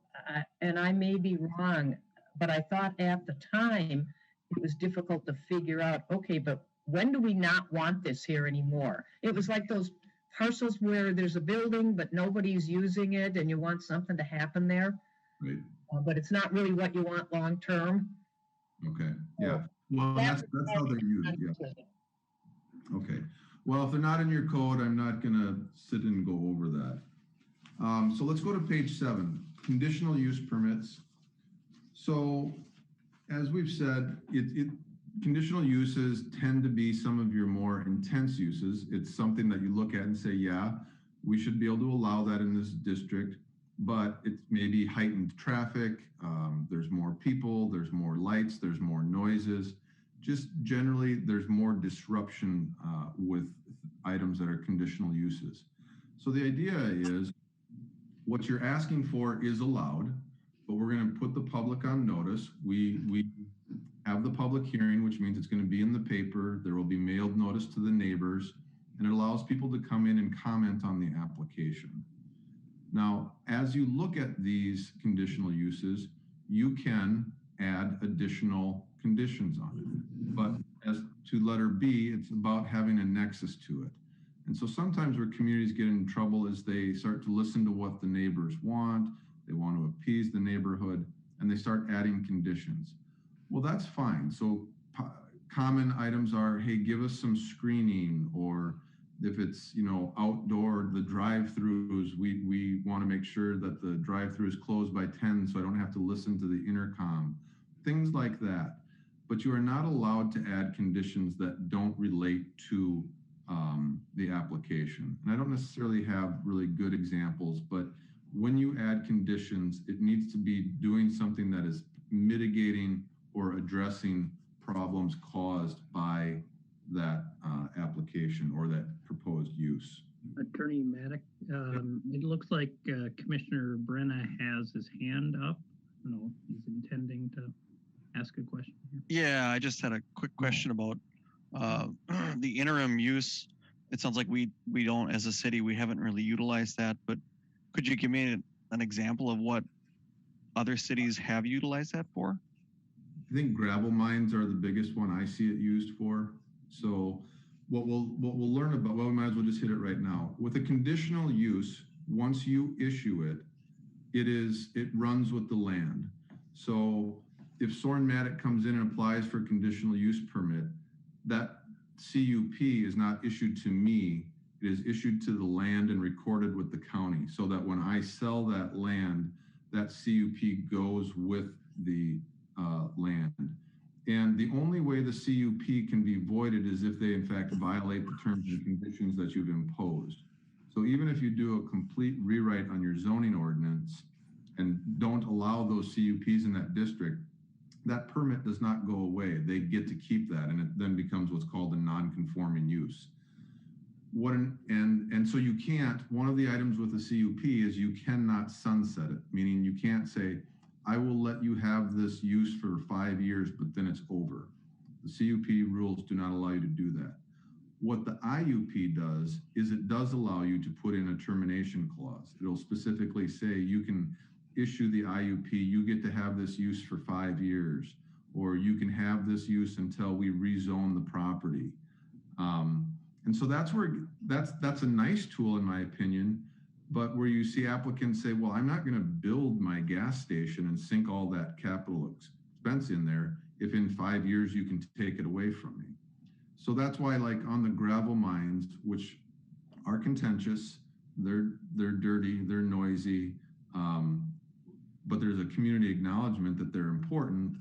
and I may be wrong, but I thought at the time it was difficult to figure out, okay, but when do we not want this here anymore? It was like those parcels where there's a building, but nobody's using it and you want something to happen there, Right. but it's not really what you want long-term. Okay. Yeah. Well, that's how they're used. Yeah. Okay. Well, if they're not in your code, I'm not going to sit and go over that. So let's go to page 7, conditional use permits. So as we've said, conditional uses tend to be some of your more intense uses. It's something that you look at and say, yeah, we should be able to allow that in this district, but it's maybe heightened traffic. There's more people, there's more lights, there's more noises. Just generally, there's more disruption with items that are conditional uses. So the idea is what you're asking for is allowed, but we're going to put the public on notice. We have the public hearing, which means it's going to be in the paper. There will be mailed notice to the neighbors, and it allows people to come in and comment on the application. Now, as you look at these conditional uses, you can add additional conditions on it. But as to letter B, it's about having a nexus to it. And so sometimes where communities get in trouble is they start to listen to what the neighbors want, they want to appease the neighborhood, and they start adding conditions. Well, that's fine. So common items are, hey, give us some screening, or if it's, outdoor, the drive-throughs, we want to make sure that the drive-through is closed by 10 so I don't have to listen to the intercom, things like that. But you are not allowed to add conditions that don't relate to the application. And I don't necessarily have really good examples, but when you add conditions, it needs to be doing something that is mitigating or addressing problems caused by that application or that proposed use. Attorney Maddock, it looks like Commissioner Brenna has his hand up. I don't know if he's intending to ask a question here. Yeah, I just had a quick question about the interim use. It sounds like we don't, as a city, we haven't really utilized that, but could you give me an example of what other cities have utilized that for? I think gravel mines are the biggest one I see it used for. So what we'll learn about, well, we might as well just hit it right now. With a conditional use, once you issue it, it runs with the land. So if Soren Maddock comes in and applies for a conditional use permit, that CUP is not issued to me. It is issued to the land and recorded with the county, so that when I sell that land, that CUP goes with the land. And the only way the CUP can be voided is if they in fact violate the terms and conditions that you've imposed. So even if you do a complete rewrite on your zoning ordinance and don't allow those CUPs in that district, that permit does not go away. They get to keep that, and it then becomes what's called a non-conforming use. And so you can't, one of the items with the CUP is you cannot sunset it, meaning you can't say, I will let you have this use for 5 years, but then it's over. The CUP rules do not allow you to do that. What the IUP does is it does allow you to put in a termination clause. It'll specifically say you can issue the IUP, you get to have this use for 5 years, or you can have this use until we rezone the property. And so that's where, that's a nice tool in my opinion, but where you see applicants say, well, I'm not gonna build my gas station and sink all that capital expense in there if in 5 years you can take it away from me. So that's why, like on the gravel mines, which are contentious, they're dirty, they're noisy, but there's a community acknowledgement that they're important.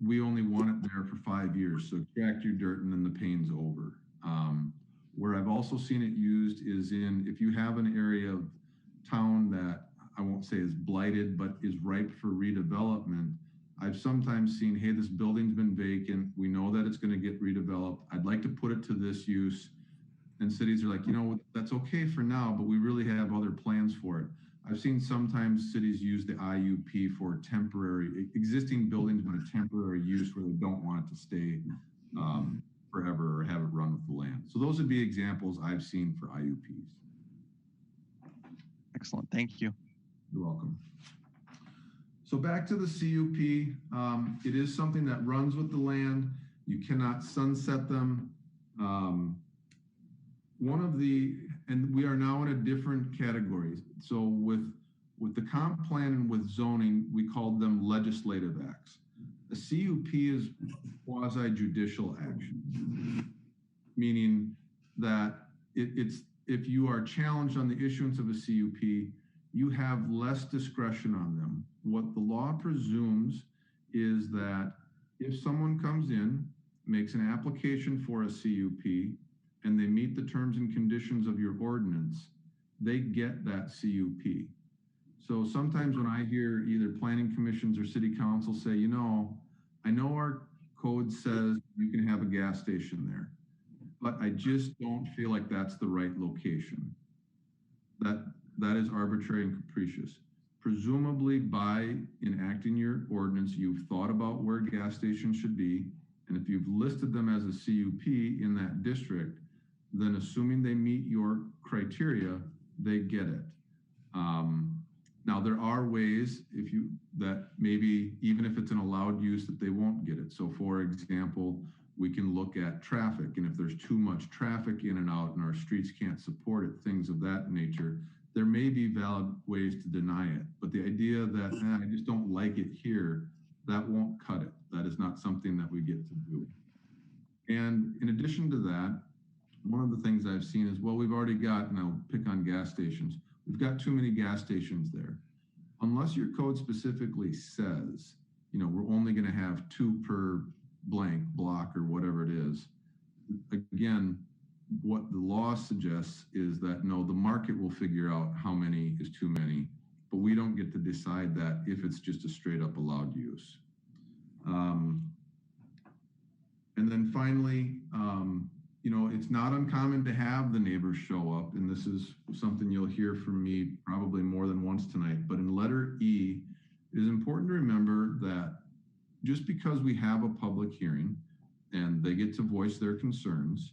We only want it there for 5 years. So extract your dirt and then the pain's over. Where I've also seen it used is in, if you have an area of town that I won't say is blighted, but is ripe for redevelopment, I've sometimes seen, hey, this building's been vacant. We know that it's going to get redeveloped. I'd like to put it to this use. And cities are like, you know, that's okay for now, but we really have other plans for it. I've seen sometimes cities use the IUP for temporary, existing buildings, but a temporary use where they don't want it to stay forever or have it run with the land. So those would be examples I've seen for IUPs. Excellent, thank you. You're welcome. So back to the CUP, it is something that runs with the land. You cannot sunset them. And we are now in a different category. So with the comp plan and with zoning, we called them legislative acts. A CUP is quasi-judicial action, meaning that it's if you are challenged on the issuance of a CUP, you have less discretion on them. What the law presumes is that if someone comes in, makes an application for a CUP, and they meet the terms and conditions of your ordinance, they get that CUP. So sometimes when I hear either planning commissions or city council say, you know, I know our code says you can have a gas station there, but I just don't feel like that's the right location. That is arbitrary and capricious. Presumably by enacting your ordinance, you've thought about where gas stations should be. And if you've listed them as a CUP in that district, then assuming they meet your criteria, they get it. Now there are ways that maybe even if it's an allowed use that they won't get it. So for example, we can look at traffic, and if there's too much traffic in and out and our streets can't support it, things of that nature, there may be valid ways to deny it. But the idea that I just don't like it here, that won't cut it. That is not something that we get to do. And in addition to that, one of the things I've seen is, well, we've already got, and I'll pick on gas stations, we've got too many gas stations there. Unless your code specifically says, you know, we're only going to have 2 per blank block or whatever it is. Again, what the law suggests is that no, the market will figure out how many is too many, but we don't get to decide that if it's just a straight up allowed use. And then finally, you know, it's not uncommon to have the neighbors show up, and this is something you'll hear from me probably more than once tonight, but in letter E, it is important to remember that just because we have a public hearing and they get to voice their concerns,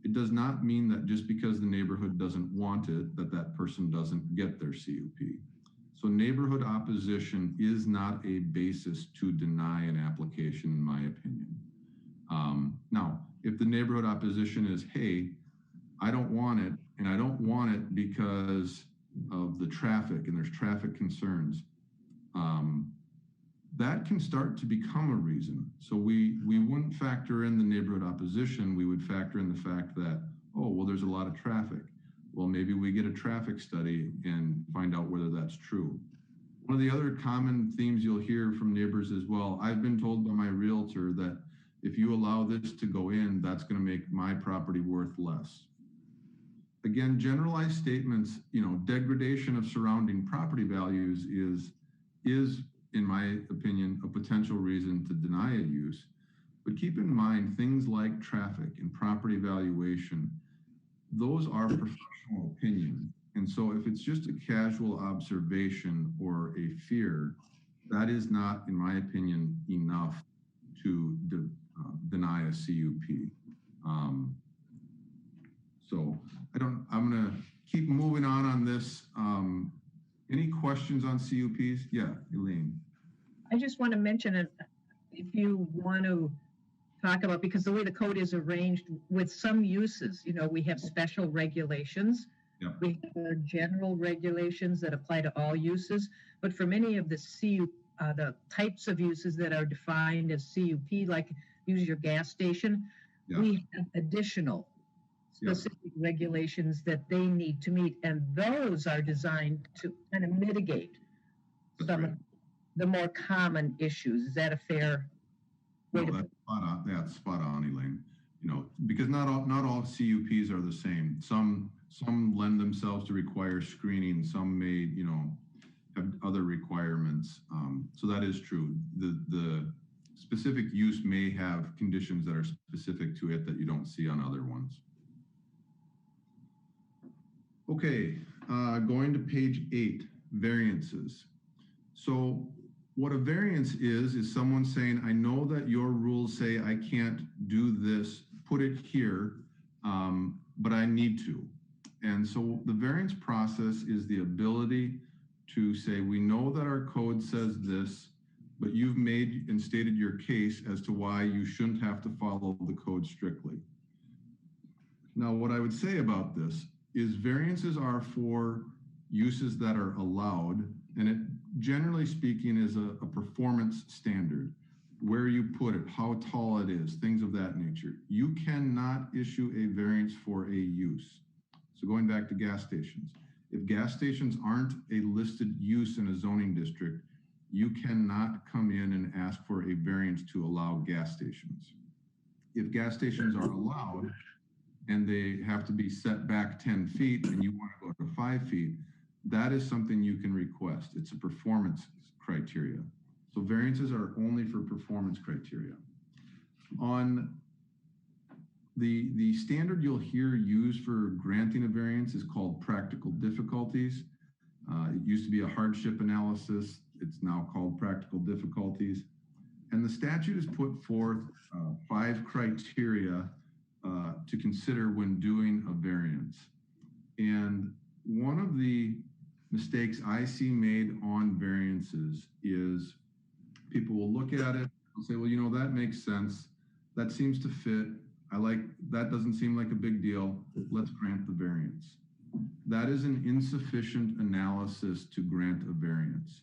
it does not mean that just because the neighborhood doesn't want it, that that person doesn't get their CUP. So neighborhood opposition is not a basis to deny an application, in my opinion. Now, if the neighborhood opposition is, hey, I don't want it, and I don't want it because of the traffic and there's traffic concerns, that can start to become a reason. So we wouldn't factor in the neighborhood opposition, we would factor in the fact that, oh, well, there's a lot of traffic. Well, maybe we get a traffic study and find out whether that's true. One of the other common themes you'll hear from neighbors as well, I've been told by my realtor that if you allow this to go in, that's going to make my property worth less. Again, generalized statements, you know, degradation of surrounding property values is, in my opinion, a potential reason to deny a use. But keep in mind, things like traffic and property valuation, those are professional opinions. And so if it's just a casual observation or a fear, that is not, in my opinion, enough to deny a CUP. So I'm gonna keep moving on this. Any questions on CUPs? Yeah, Elaine. I just want to mention it, if you want to talk about, because the way the code is arranged with some uses, you know, we have special regulations. Yeah. We have general regulations that apply to all uses, but for many of the the types of uses that are defined as CUP, like use your gas station, Yeah. we have additional specific regulations that they need to meet, and those are designed to kind of mitigate That's some right. of the more common issues. Is that a fair way No, to that's spot on. That's spot on, Elaine. You know, because not all CUPs are the same. Some lend themselves to require screening. Some may, you know, have other requirements. So that is true. The specific use may have conditions that are specific to it that you don't see on other ones. Okay, going to page 8, variances. So what a variance is someone saying, I know that your rules say I can't do this, put it here, but I need to. And so the variance process is the ability to say, we know that our code says this, but you've made and stated your case as to why you shouldn't have to follow the code strictly. Now, what I would say about this is variances are for uses that are allowed, and it, generally speaking, is a performance standard. Where you put it, how tall it is, things of that nature. You cannot issue a variance for a use. So going back to gas stations, if gas stations aren't a listed use in a zoning district, you cannot come in and ask for a variance to allow gas stations. If gas stations are allowed and they have to be set back 10 feet and you want to go to 5 feet, that is something you can request. It's a performance criteria. So variances are only for performance criteria. On the standard you'll hear used for granting a variance is called practical difficulties. It used to be a hardship analysis. It's now called practical difficulties. And the statute has put forth 5 criteria to consider when doing a variance. And one of the mistakes I see made on variances is people will look at it and say, well, you know, that makes sense. That seems to fit. That doesn't seem like a big deal. Let's grant the variance. That is an insufficient analysis to grant a variance.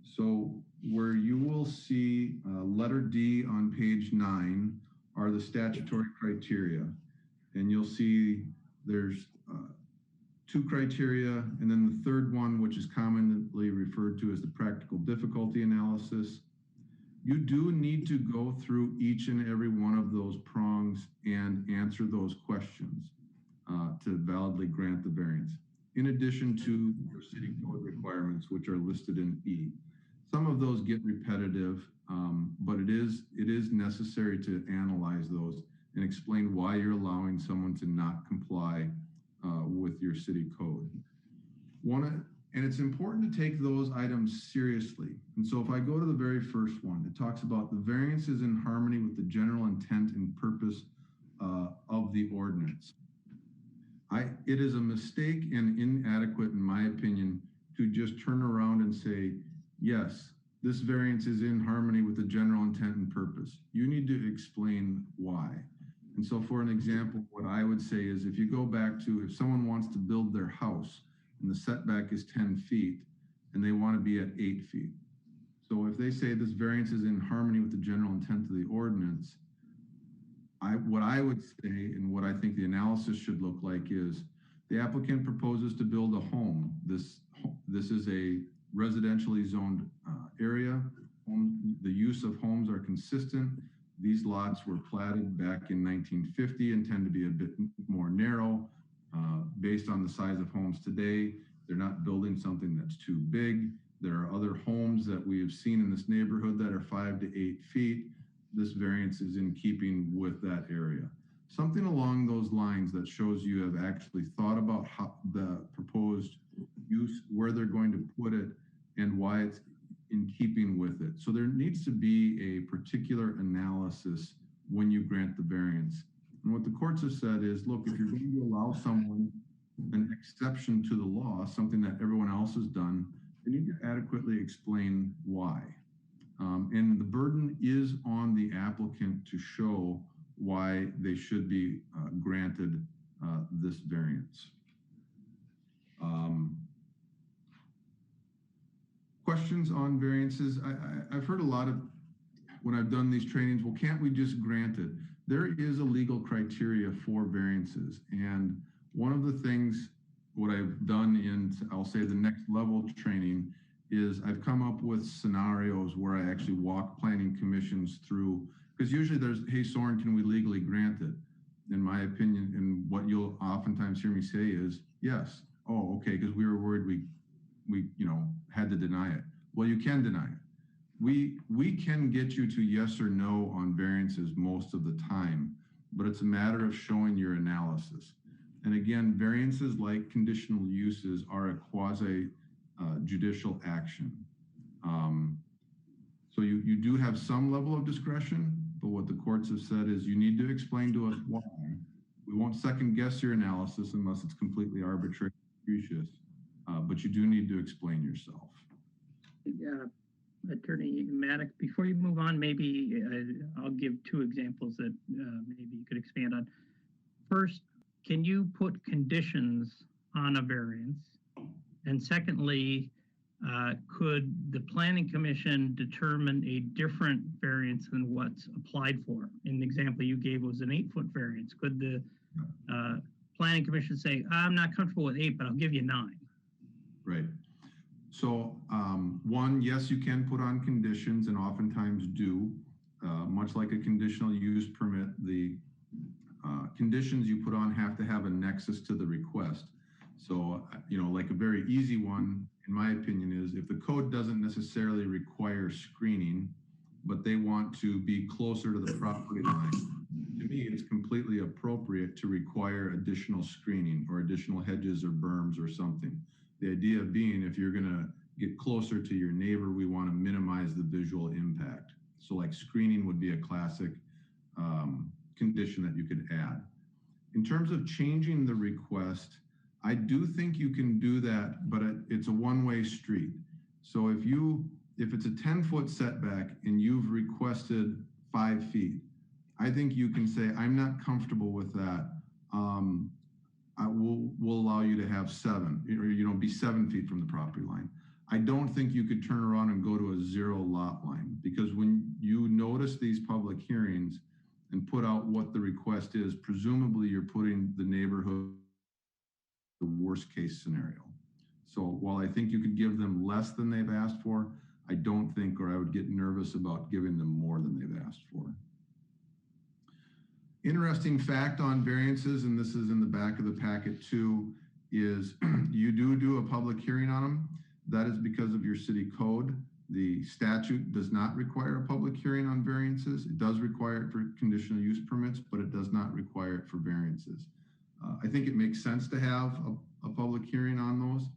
So where you will see letter D on page 9 are the statutory criteria. And you'll see there's 2 criteria, and then the third one, which is commonly referred to as the practical difficulty analysis. You do need to go through each and every one of those prongs and answer those questions to validly grant the variance, in addition to your city code requirements, which are listed in E. Some of those get repetitive, but it is necessary to analyze those and explain why you're allowing someone to not comply with your city code. And it's important to take those items seriously. And so if I go to the very first one, it talks about the variance is in harmony with the general intent and purpose of the ordinance. It is a mistake and inadequate, in my opinion, to just turn around and say, yes, this variance is in harmony with the general intent and purpose. You need to explain why. And so for an example, what I would say is if you go back to, if someone wants to build their house and the setback is 10 feet and they want to be at 8 feet. So if they say this variance is in harmony with the general intent of the ordinance, what I would say and what I think the analysis should look like is the applicant proposes to build a home. This is a residentially zoned area. The use of homes are consistent. These lots were platted back in 1950 and tend to be a bit more narrow based on the size of homes today. They're not building something that's too big. There are other homes that we have seen in this neighborhood that are 5 to 8 feet. This variance is in keeping with that area. Something along those lines that shows you have actually thought about how the proposed use, where they're going to put it, and why it's in keeping with it. So there needs to be a particular analysis when you grant the variance. And what the courts have said is, look, if you're going to allow someone an exception to the law, something that everyone else has done, you need to adequately explain why. And the burden is on the applicant to show why they should be granted this variance. Questions on variances? I've heard a lot of, when I've done these trainings, well, can't we just grant it? There is a legal criteria for variances. And one of the things, what I've done in, I'll say the next level training, is I've come up with scenarios where I actually walk planning commissions through, because usually there's, hey, Soren, can we legally grant it? In my opinion, and what you'll oftentimes hear me say is, yes. Oh, okay, because we were worried we had to deny it. Well, you can deny it. We can get you to yes or no on variances most of the time, but it's a matter of showing your analysis. And again, variances like conditional uses are a quasi judicial action. So you do have some level of discretion, but what the courts have said is you need to explain to us why. We won't second guess your analysis unless it's completely arbitrary and capricious. but you do need to explain yourself. Attorney Maddock, before you move on, maybe I'll give two examples that maybe you could expand on. First, can you put conditions on a variance? And secondly, could the planning commission determine a different variance than what's applied for? In the example you gave was an 8-foot variance. Could the planning commission say, I'm not comfortable with 8, but I'll give you 9? Right. So one, yes, you can put on conditions and oftentimes do, much like a conditional use permit, the conditions you put on have to have a nexus to the request. So, like a very easy one, in my opinion, is if the code doesn't necessarily require screening, but they want to be closer to the property line, to me, it's completely appropriate to require additional screening or additional hedges or berms or something. The idea being, if you're going to get closer to your neighbor, we want to minimize the visual impact. So like screening would be a classic condition that you could add. In terms of changing the request, I do think you can do that, but it's a one-way street. So if it's a 10-foot setback and you've requested 5 feet, I think you can say, I'm not comfortable with that. We'll allow you to have 7, or be 7 feet from the property line. I don't think you could turn around and go to a 0 lot line, because when you notice these public hearings and put out what the request is, presumably you're putting the neighborhood the worst case scenario. So while I think you could give them less than they've asked for, I don't think, or I would get nervous about giving them more than they've asked for. Interesting fact on variances, and this is in the back of the packet too, is you do a public hearing on them. That is because of your city code. The statute does not require a public hearing on variances. It does require it for conditional use permits, but it does not require it for variances. I think it makes sense to have a public hearing on those.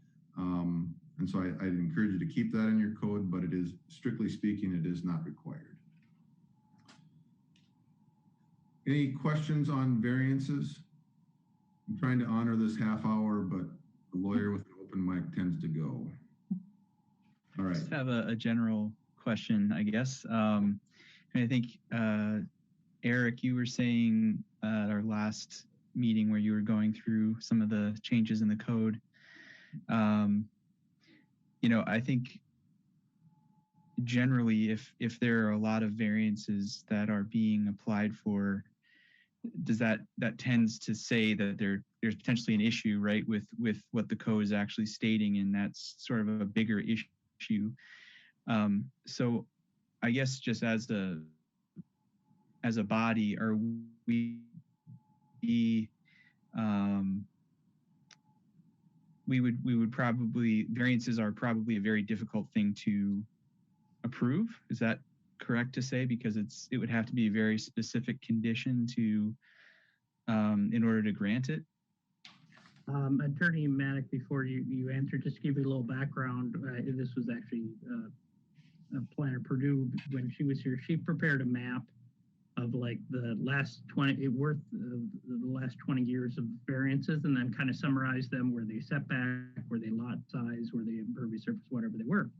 And so I'd encourage you to keep that in your code, but it is, strictly speaking, it is not required. Any questions on variances? I'm trying to honor this half hour, but a lawyer with an open mic tends to go. All right. Just have a general question, I guess. And I think, Eric, you were saying at our last meeting where you were going through some of the changes in the code, I think generally if there are a lot of variances that are being applied for, does that tends to say that there's potentially an issue, right, with what the code is actually stating, and that's sort of a bigger issue. So I guess just as a body, are we would probably, variances are probably a very difficult thing to approve. Is that correct to say? Because it would have to be a very specific condition to in order to grant it. Attorney Maddock, before you answer, just to give you a little background, this was actually Planner Purdue when she was here. She prepared a map of like the last 20 years of variances, and then kind of summarized them. Were they setback? Were they lot size? Were they impervious surface? Whatever they were.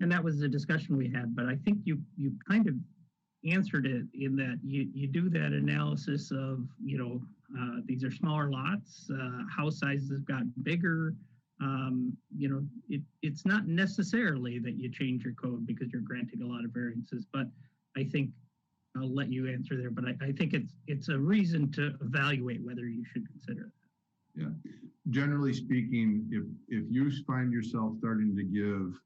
And that was the discussion we had. But I think you kind of answered it in that you do that analysis of, these are smaller lots, house sizes have gotten bigger. It's not necessarily that you change your code because you're granting a lot of variances, but I think I'll let you answer there. But I think it's a reason to evaluate whether you should consider that. Yeah. Generally speaking, if you find yourself starting to give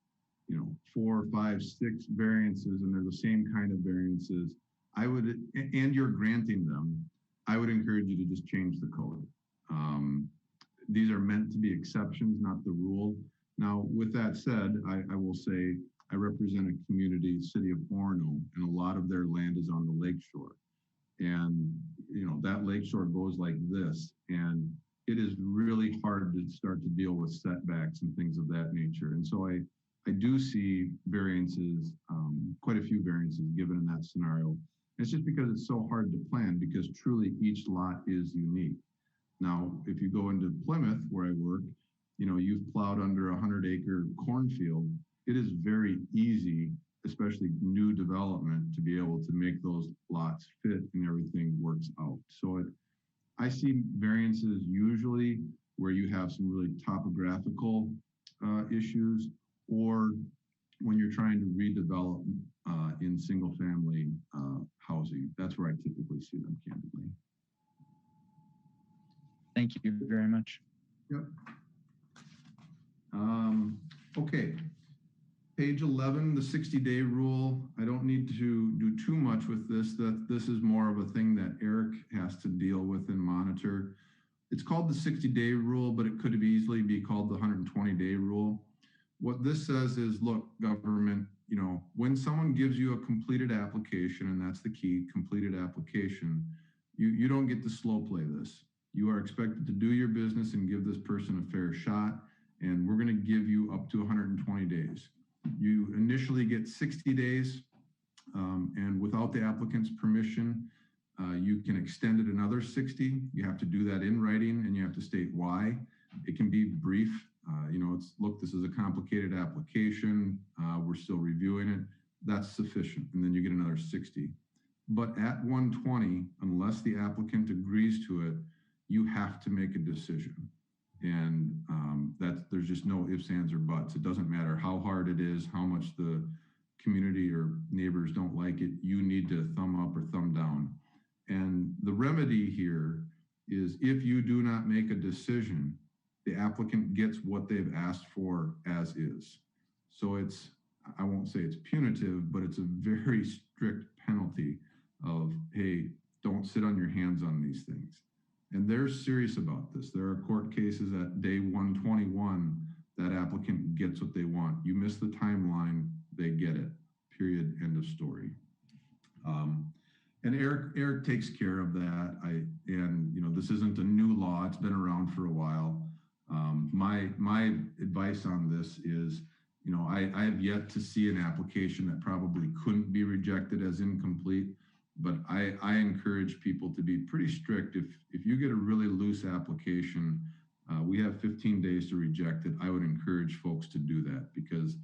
4, 5, 6 variances, and they're the same kind of variances, and you're granting them, I would encourage you to just change the code. These are meant to be exceptions, not the rule. Now, with that said, I will say I represent a community, city of Orono, and a lot of their land is on the lakeshore. And, that lakeshore goes like this, and it is really hard to start to deal with setbacks and things of that nature. And so I do see variances, quite a few variances given in that scenario. It's just because it's so hard to plan, because truly each lot is unique. Now, if you go into Plymouth, where I work, you've plowed under a 100-acre cornfield, it is very easy, especially new development, to be able to make those lots fit and everything works out. So I see variances usually where you have some really topographical issues, or when you're trying to redevelop in single family housing. That's where I typically see them, candidly. Thank you very much. Yep. Okay. Page 11, the 60-day rule. I don't need to do too much with this. This is more of a thing that Eric has to deal with and monitor. It's called the 60-day rule, but it could easily be called the 120-day rule. What this says is, look, government, when someone gives you a completed application, and that's the key, completed application, you don't get to slow play this. You are expected to do your business and give this person a fair shot, and we're going to give you up to 120 days. You initially get 60 days, and without the applicant's permission, you can extend it another 60. You have to do that in writing, and you have to state why. It can be brief. Look, this is a complicated application. We're still reviewing it. That's sufficient, and then you get another 60. But at 120, unless the applicant agrees to it, you have to make a decision. And there's just no ifs, ands, or buts. It doesn't matter how hard it is, how much the community or neighbors don't like it. You need to thumb up or thumb down. And the remedy here is, if you do not make a decision, the applicant gets what they've asked for as is. So I won't say it's punitive, but it's a very strict penalty of, hey, don't sit on your hands on these things. And they're serious about this. There are court cases at day 121 that applicant gets what they want. You miss the timeline, they get it. Period. End of story. And Eric takes care of that. This isn't a new law. It's been around for a while. My advice on this is, I have yet to see an application that probably couldn't be rejected as incomplete. But I encourage people to be pretty strict. If you get a really loose application, we have 15 days to reject it. I would encourage folks to do that, because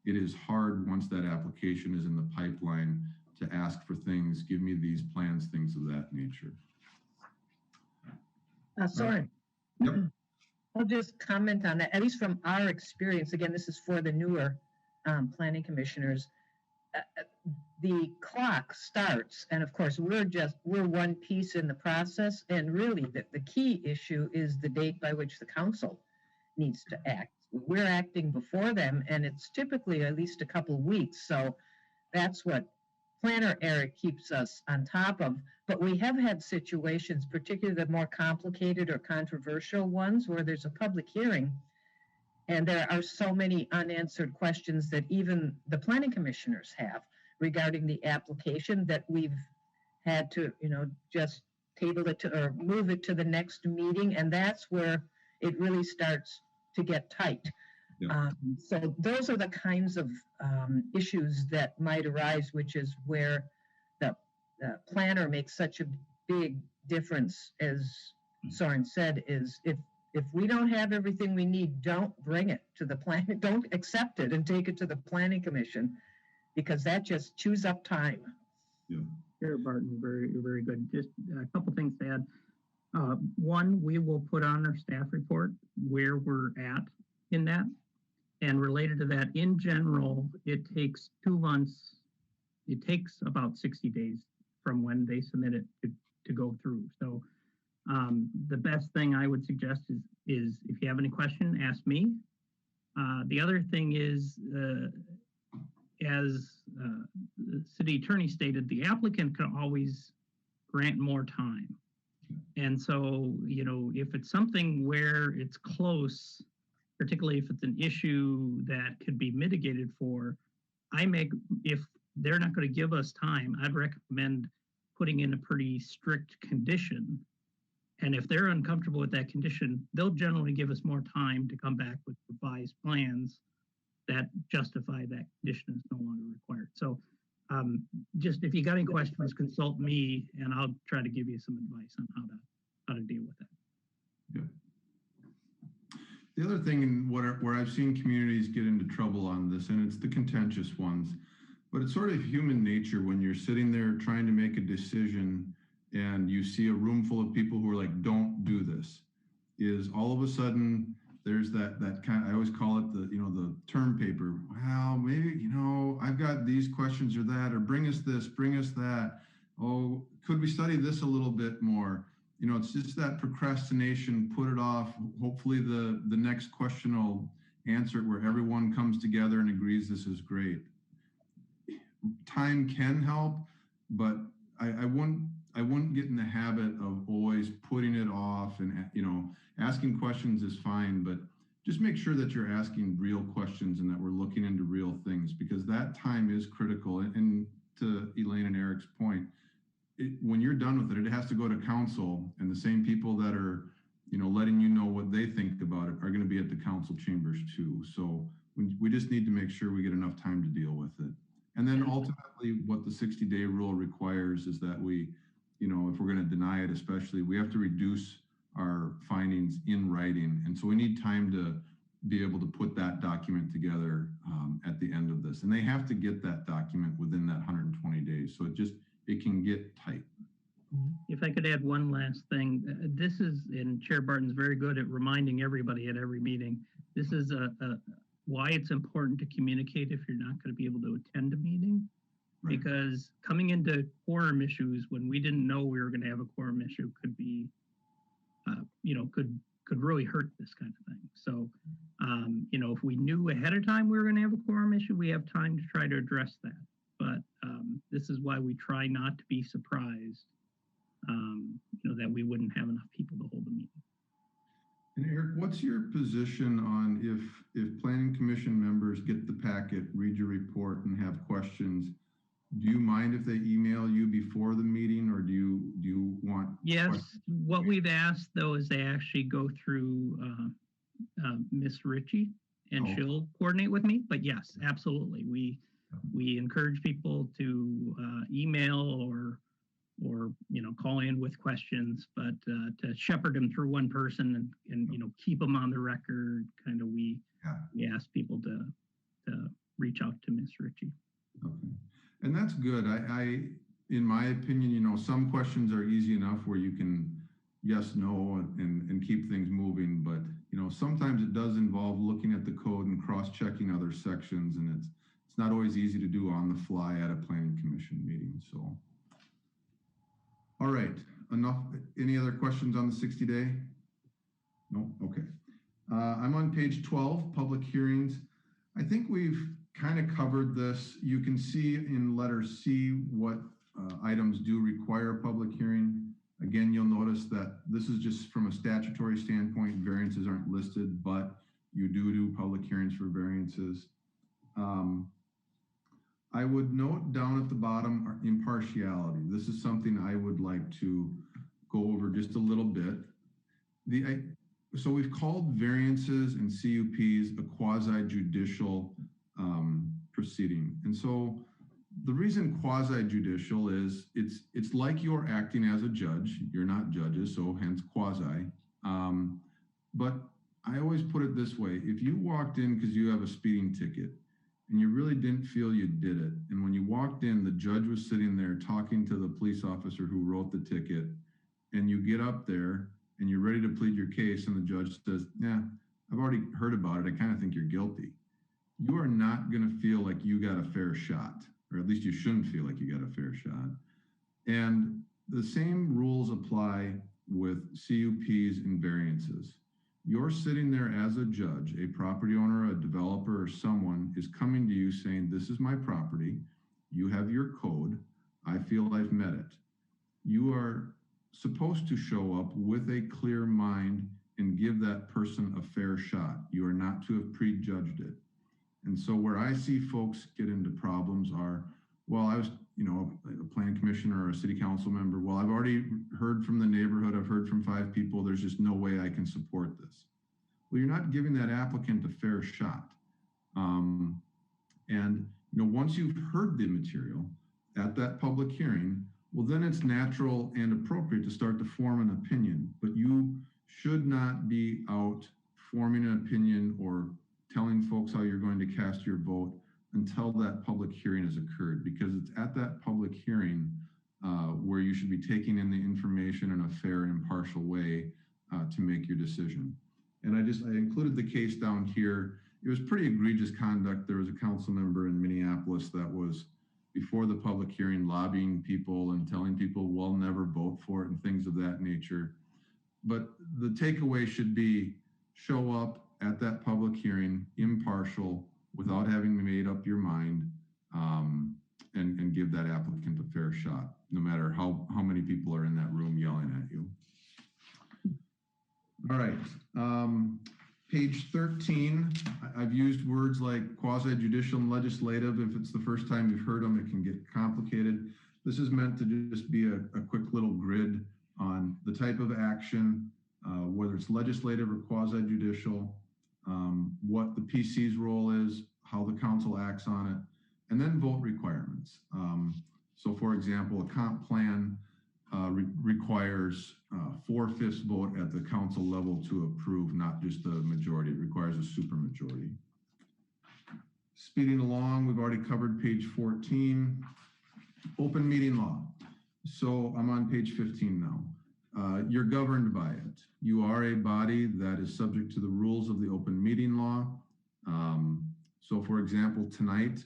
it is hard once that application is in the pipeline to ask for things, give me these plans, things of that nature. Sorry. Yep. I'll just comment on that, at least from our experience. Again, this is for the newer planning commissioners. The clock starts, and of course we're one piece in the process, and really the key issue is the date by which the council needs to act. We're acting before them, and it's typically at least a couple of weeks. So that's what Planner Eric keeps us on top of. But we have had situations, particularly the more complicated or controversial ones, where there's a public hearing and there are so many unanswered questions that even the planning commissioners have regarding the application, that we've had to, just table it or move it to the next meeting. And that's where it really starts to get tight. Yeah. So those are the kinds of issues that might arise, which is where the planner makes such a big difference. As Soren said, is if we don't have everything we need, don't bring it to the planning, don't accept it and take it to the planning commission, because that just chews up time. Yeah. Sure, Barton, very, very good. Just a couple things to add. One, we will put on our staff report where we're at in that. And related to that, in general, it takes 2 months. It takes about 60 days from when they submit it to go through. So the best thing I would suggest is if you have any question, ask me. The other thing is, as the city attorney stated, the applicant can always grant more time. And so, if it's something where it's close, particularly if it's an issue that could be mitigated for, if they're not going to give us time, I'd recommend putting in a pretty strict condition. And if they're uncomfortable with that condition, they'll generally give us more time to come back with revised plans that justify that condition is no longer required. So just if you got any questions, consult me and I'll try to give you some advice on how to deal with that. Yeah. The other thing, and where I've seen communities get into trouble on this, and it's the contentious ones, but it's sort of human nature when you're sitting there trying to make a decision and you see a room full of people who are like, don't do this, is all of a sudden there's that kind of, I always call it the term paper. Well, maybe, I've got these questions or that, or bring us this, bring us that. Oh, could we study this a little bit more? It's just that procrastination, put it off. Hopefully the next question will answer it where everyone comes together and agrees this is great. Time can help, but I wouldn't get in the habit of always putting it off, and asking questions is fine, but just make sure that you're asking real questions and that we're looking into real things, because that time is critical. And to Elaine and Eric's point, when you're done with it, it has to go to council, and the same people that are letting you know what they think about it are going to be at the council chambers too. So we just need to make sure we get enough time to deal with it. And then ultimately what the 60-day rule requires is that we, if we're going to deny it, especially, we have to reduce our findings in writing. And so we need time to be able to put that document together at the end of this. And they have to get that document within that 120 days. So it can get tight. If I could add one last thing, this is, and Chair Barton's very good at reminding everybody at every meeting, this is why it's important to communicate if you're not going to be able to attend a meeting. Right. Because coming into quorum issues when we didn't know we were going to have a quorum issue could be, could really hurt this kind of thing. So, if we knew ahead of time we were going to have a quorum issue, we have time to try to address that. But this is why we try not to be surprised, that we wouldn't have enough people to hold a meeting. And Eric, what's your position on if planning commission members get the packet, read your report, and have questions? Do you mind if they email you before the meeting, or do you want? Yes. Questions? What we've asked though is they actually go through Miss Ritchie, and she'll coordinate with me. But yes, absolutely, we encourage people to email or call in with questions, but to shepherd them through one person and keep them on the record, kind of we ask people to reach out to Miss Ritchie. Okay. And that's good. I in my opinion, some questions are easy enough where you can yes, no, and keep things moving. But, sometimes it does involve looking at the code and cross-checking other sections. And it's not always easy to do on the fly at a planning commission meeting. So, all right, enough. Any other questions on the 60-day? No? Okay. I'm on page 12, public hearings. I think we've kind of covered this. You can see in letter C what items do require a public hearing. Again, you'll notice that this is just from a statutory standpoint. Variances aren't listed, but you do public hearings for variances. I would note down at the bottom impartiality. This is something I would like to go over just a little bit. So we've called variances and CUPs a quasi-judicial proceeding. And so the reason quasi-judicial is it's like you're acting as a judge. You're not judges, so hence quasi. But I always put it this way. If you walked in because you have a speeding ticket and you really didn't feel you did it, and when you walked in, the judge was sitting there talking to the police officer who wrote the ticket, and you get up there and you're ready to plead your case, and the judge says, yeah, I've already heard about it. I kind of think you're guilty. You are not going to feel like you got a fair shot, or at least you shouldn't feel like you got a fair shot. And the same rules apply with CUPs and variances. You're sitting there as a judge, a property owner, a developer, or someone is coming to you saying, this is my property. You have your code. I feel I've met it. You are supposed to show up with a clear mind and give that person a fair shot. You are not to have prejudged it. And so where I see folks get into problems are, well, I was, a planning commissioner or a city council member. Well, I've already heard from the neighborhood. I've heard from 5 people. There's just no way I can support this. Well, you're not giving that applicant a fair shot. Once you've heard the material at that public hearing, well, then it's natural and appropriate to start to form an opinion, but you should not be out forming an opinion or telling folks how you're going to cast your vote until that public hearing has occurred, because it's at that public hearing where you should be taking in the information in a fair and impartial way to make your decision. And I included the case down here. It was pretty egregious conduct. There was a council member in Minneapolis that was before the public hearing lobbying people and telling people, well, never vote for it and things of that nature. But the takeaway should be show up at that public hearing, impartial, without having made up your mind, and give that applicant a fair shot, no matter how many people are in that room yelling at you. All right, page 13, I've used words like quasi-judicial and legislative. If it's the first time you've heard them, it can get complicated. This is meant to just be a quick little grid on the type of action, whether it's legislative or quasi-judicial, what the PC's role is, how the council acts on it, and then vote requirements. So for example, a comp plan requires 4/5 vote at the council level to approve, not just a majority. It requires a supermajority. Speeding along, we've already covered page 14, open meeting law. So I'm on page 15 now. You're governed by it. You are a body that is subject to the rules of the open meeting law. So for example, tonight,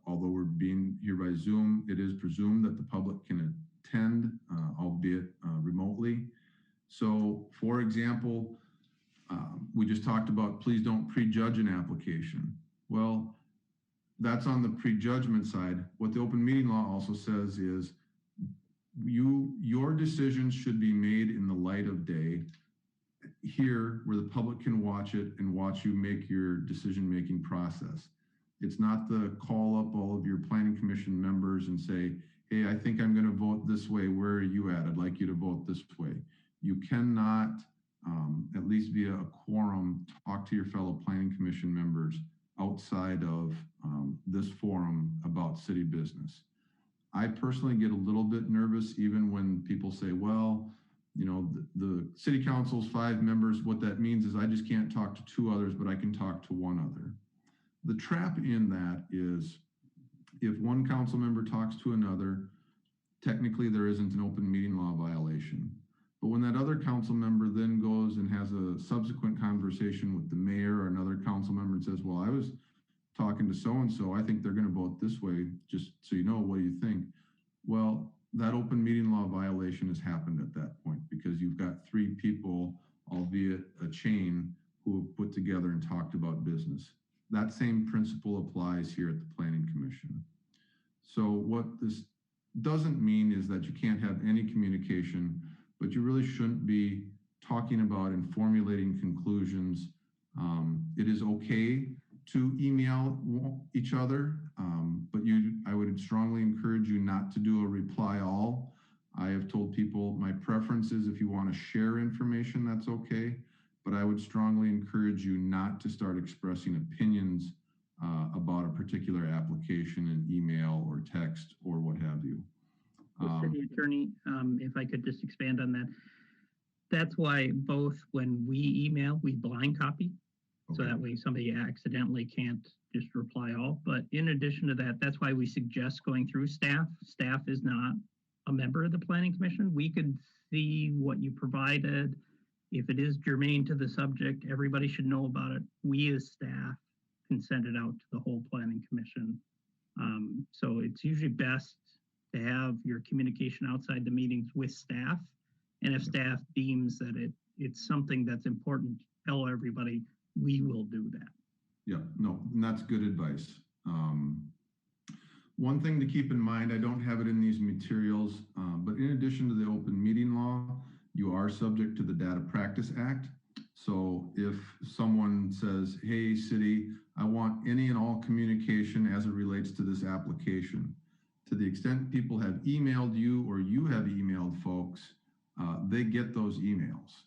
although we're being here by Zoom, it is presumed that the public can attend, albeit remotely. So for example, we just talked about please don't prejudge an application. Well, that's on the prejudgment side. What the open meeting law also says is your decisions should be made in the light of day here where the public can watch it and watch you make your decision-making process. It's not the call up all of your planning commission members and say, hey, I think I'm going to vote this way. Where are you at? I'd like you to vote this way. You cannot, at least via a quorum, talk to your fellow planning commission members outside of this forum about city business. I personally get a little bit nervous even when people say, well, you know, the city council's 5 members. What that means is I just can't talk to 2 others, but I can talk to 1 other. The trap in that is if one council member talks to another, technically there isn't an open meeting law violation. But when that other council member then goes and has a subsequent conversation with the mayor or another council member and says, well, I was talking to so-and-so, I think they're going to vote this way, just so you know, what do you think? Well, that open meeting law violation has happened at that point because you've got 3 people, albeit a chain, who have put together and talked about business. That same principle applies here at the Planning Commission. So what this doesn't mean is that you can't have any communication, but you really shouldn't be talking about and formulating conclusions. It is okay to email each other, but I would strongly encourage you not to do a reply all. I have told people my preference is if you want to share information, that's okay, but I would strongly encourage you not to start expressing opinions about a particular application in email or text or what have you. City Attorney, if I could just expand on that. That's why both when we email, we blind copy. So that way somebody accidentally can't just reply all. But in addition to that, that's why we suggest going through staff. Staff is not a member of the Planning Commission. We could see what you provided. If it is germane to the subject, everybody should know about it. We as staff can send it out to the whole Planning Commission. So it's usually best to have your communication outside the meetings with staff. And if staff deems that it's something that's important to tell everybody, we will do that. Yeah, no, and that's good advice. One thing to keep in mind, I don't have it in these materials, but in addition to the open meeting law, you are subject to the Data Practice Act. So if someone says, hey, city, I want any and all communication as it relates to this application, to the extent people have emailed you or you have emailed folks, they get those emails.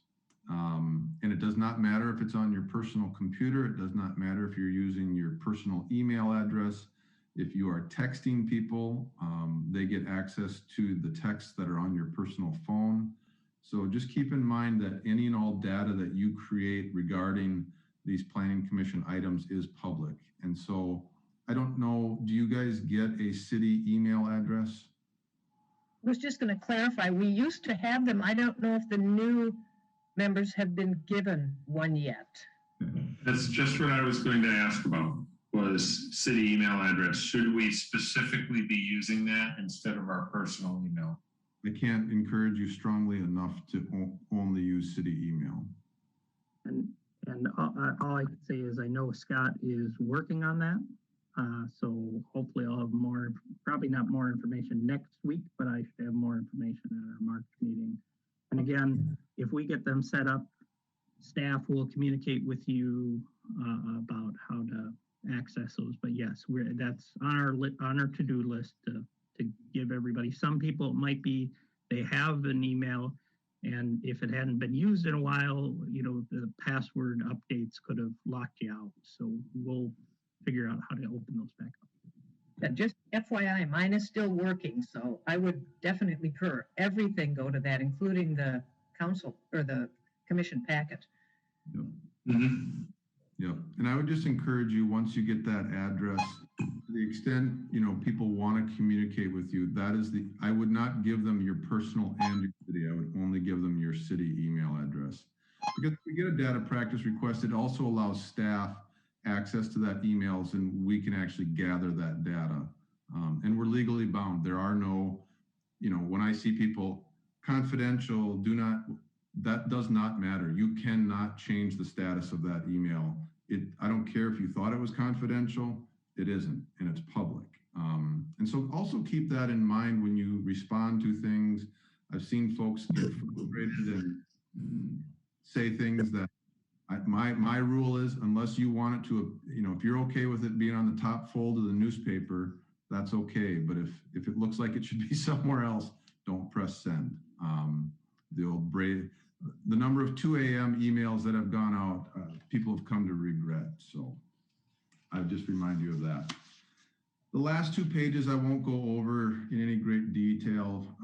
And it does not matter if it's on your personal computer. It does not matter if you're using your personal email address. If you are texting people, they get access to the texts that are on your personal phone. So just keep in mind that any and all data that you create regarding these planning commission items is public. And so I don't know, do you guys get a city email address? I was just going to clarify, we used to have them. I don't know if the new members have been given one yet. That's just what I was going to ask about, was city email address. Should we specifically be using that instead of our personal email? I can't encourage you strongly enough to only use city email. And all I can say is I know Scott is working on that. So hopefully I'll have more, probably not more information next week, but I should have more information at our March meeting. And again, if we get them set up, staff will communicate with you about how to access those. But yes, that's on our to-do list to give everybody. Some people, it might be they have an email, and if it hadn't been used in a while, you know, the password updates could have locked you out. So we'll figure out how to open those back up. Yeah, just FYI, mine is still working, so I would definitely prefer everything go to that, including the council or the commission packet. Yep. Mm-hmm. Yep. And I would just encourage you, once you get that address, to the extent, you know, people want to communicate with you, I would not give them your personal and your city. I would only give them your city email address. Because if we get a data practice request, it also allows staff access to that emails, and we can actually gather that data. And we're legally bound. There are no, you know, when I see people confidential, that does not matter. You cannot change the status of that email. I don't care if you thought it was confidential, it isn't, and it's public. And so also keep that in mind when you respond to things. I've seen folks get frustrated and say things that my rule is, unless you want it to, you know, if you're okay with it being on the top fold of the newspaper, that's okay. But if it looks like it should be somewhere else, don't press send. The old brave, the number of 2 a.m. emails that have gone out, people have come to regret. So I would just remind you of that. The last 2 pages I won't go over in any great detail.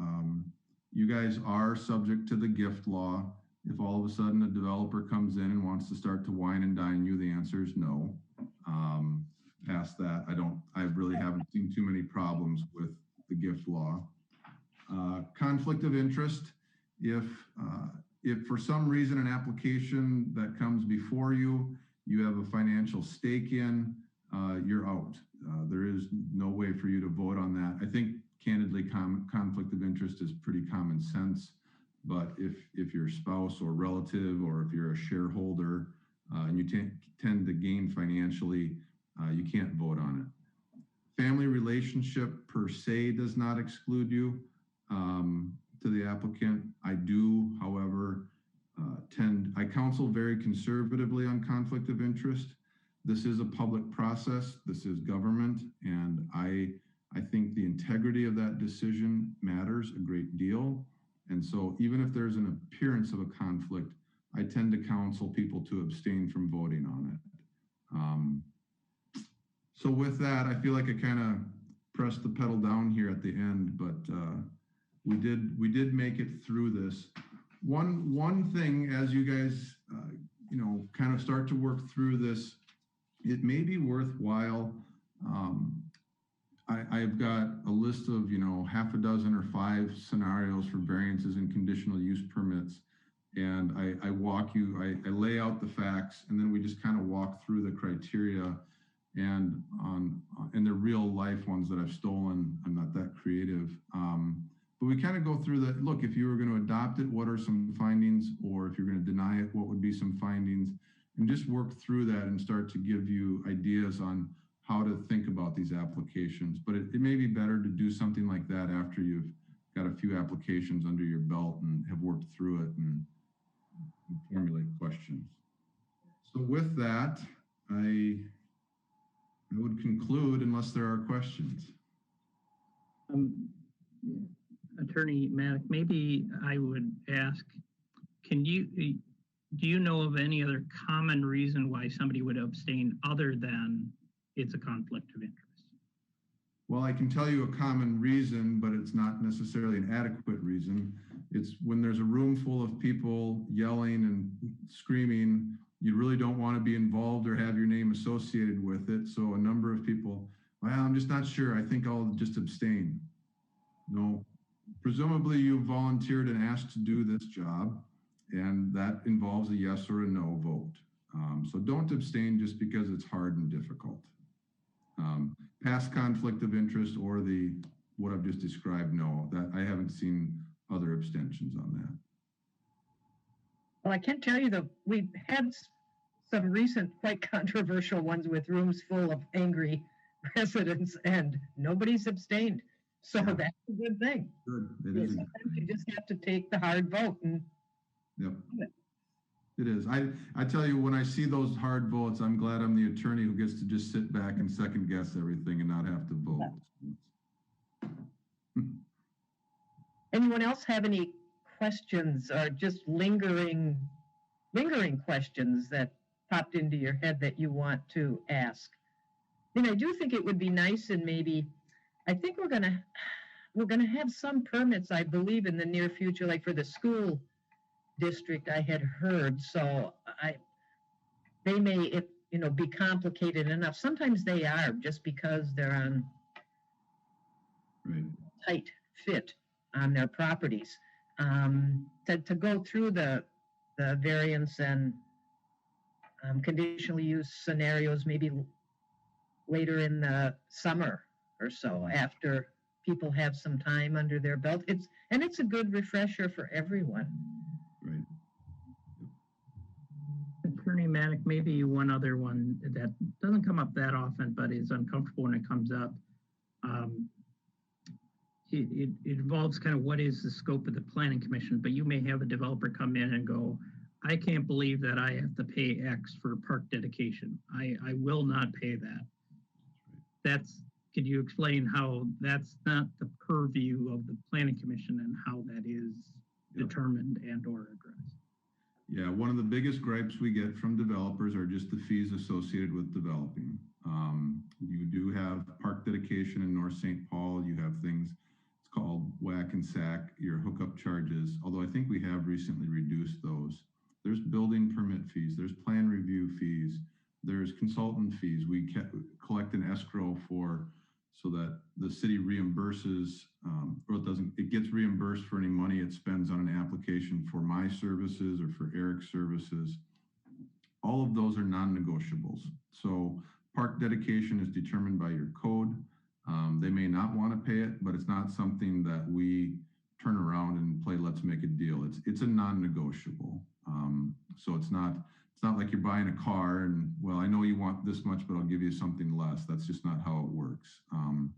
You guys are subject to the gift law. If all of a sudden a developer comes in and wants to start to wine and dine you, the answer is no. Past that, I really haven't seen too many problems with the gift law. Conflict of interest. If for some reason an application that comes before you, you have a financial stake in, you're out. There is no way for you to vote on that. I think candidly, conflict of interest is pretty common sense. But if your spouse or relative, or if you're a shareholder and you tend to gain financially, you can't vote on it. Family relationship per se does not exclude you to the applicant. I do, however, I counsel very conservatively on conflict of interest. This is a public process. This is government. And I think the integrity of that decision matters a great deal. And so even if there's an appearance of a conflict, I tend to counsel people to abstain from voting on it. So with that, I feel like I kind of pressed the pedal down here at the end, but we did make it through this. One thing, as you guys, you know, kind of start to work through this, it may be worthwhile. I've got a list of, you know, half a dozen or 5 scenarios for variances and conditional use permits. And I lay out the facts, and then we just kind of walk through the criteria, and they're real life ones that I've stolen. I'm not that creative. But we kind of go through that. Look, if you were going to adopt it, what are some findings? Or if you're going to deny it, what would be some findings? And just work through that and start to give you ideas on how to think about these applications. But it may be better to do something like that after you've got a few applications under your belt and have worked through it and formulate questions. So with that, I would conclude unless there are questions. Attorney Maddock, maybe I would ask, do you know of any other common reason why somebody would abstain other than it's a conflict of interest? Well, I can tell you a common reason, but it's not necessarily an adequate reason. It's when there's a room full of people yelling and screaming, you really don't want to be involved or have your name associated with it. So a number of people, well, I'm just not sure. I think I'll just abstain. No, presumably you volunteered and asked to do this job, and that involves a yes or a no vote. So don't abstain just because it's hard and difficult. Past conflict of interest or what I've just described, no, that I haven't seen other abstentions on that. Well, I can tell you that we've had some recent quite controversial ones with rooms full of angry residents and nobody's abstained. So Yeah. that's a good thing. Good. It is. Sometimes you just have to take the hard vote and Yep. It is. I tell you, when I see those hard votes, I'm glad I'm the attorney who gets to just sit back and second guess everything and not have to vote. anyone else have any questions or just lingering questions that popped into your head that you want to ask? And I do think it would be nice, and maybe I think we're gonna have some permits, I believe, in the near future, like for the school district I had heard. So they may, be complicated enough. Sometimes they are, just because they're on Right. tight fit on their properties. To go through the variance and conditional use scenarios maybe later in the summer or so, after people have some time under their belt. It's a good refresher for everyone. Right. Attorney Maddock, maybe one other one that doesn't come up that often, but is uncomfortable when it comes up. It involves kind of what is the scope of the planning commission, but you may have a developer come in and go, I can't believe that I have to pay X for park dedication. I will not pay that. Could you explain how that's not the purview of the planning commission and how that is determined and or addressed? Yeah, one of the biggest gripes we get from developers are just the fees associated with developing. You do have park dedication in North St. Paul. You have things, it's called whack and sack, your hookup charges, although I think we have recently reduced those. There's building permit fees, there's plan review fees, there's consultant fees. We collect an escrow so that the city reimburses, it gets reimbursed for any money it spends on an application for my services or for Eric's services. All of those are non-negotiables. So park dedication is determined by your code. They may not want to pay it, but it's not something that we turn around and play, let's make a deal. It's a non-negotiable. So it's not like you're buying a car and, well, I know you want this much, but I'll give you something less. That's just not how it works. And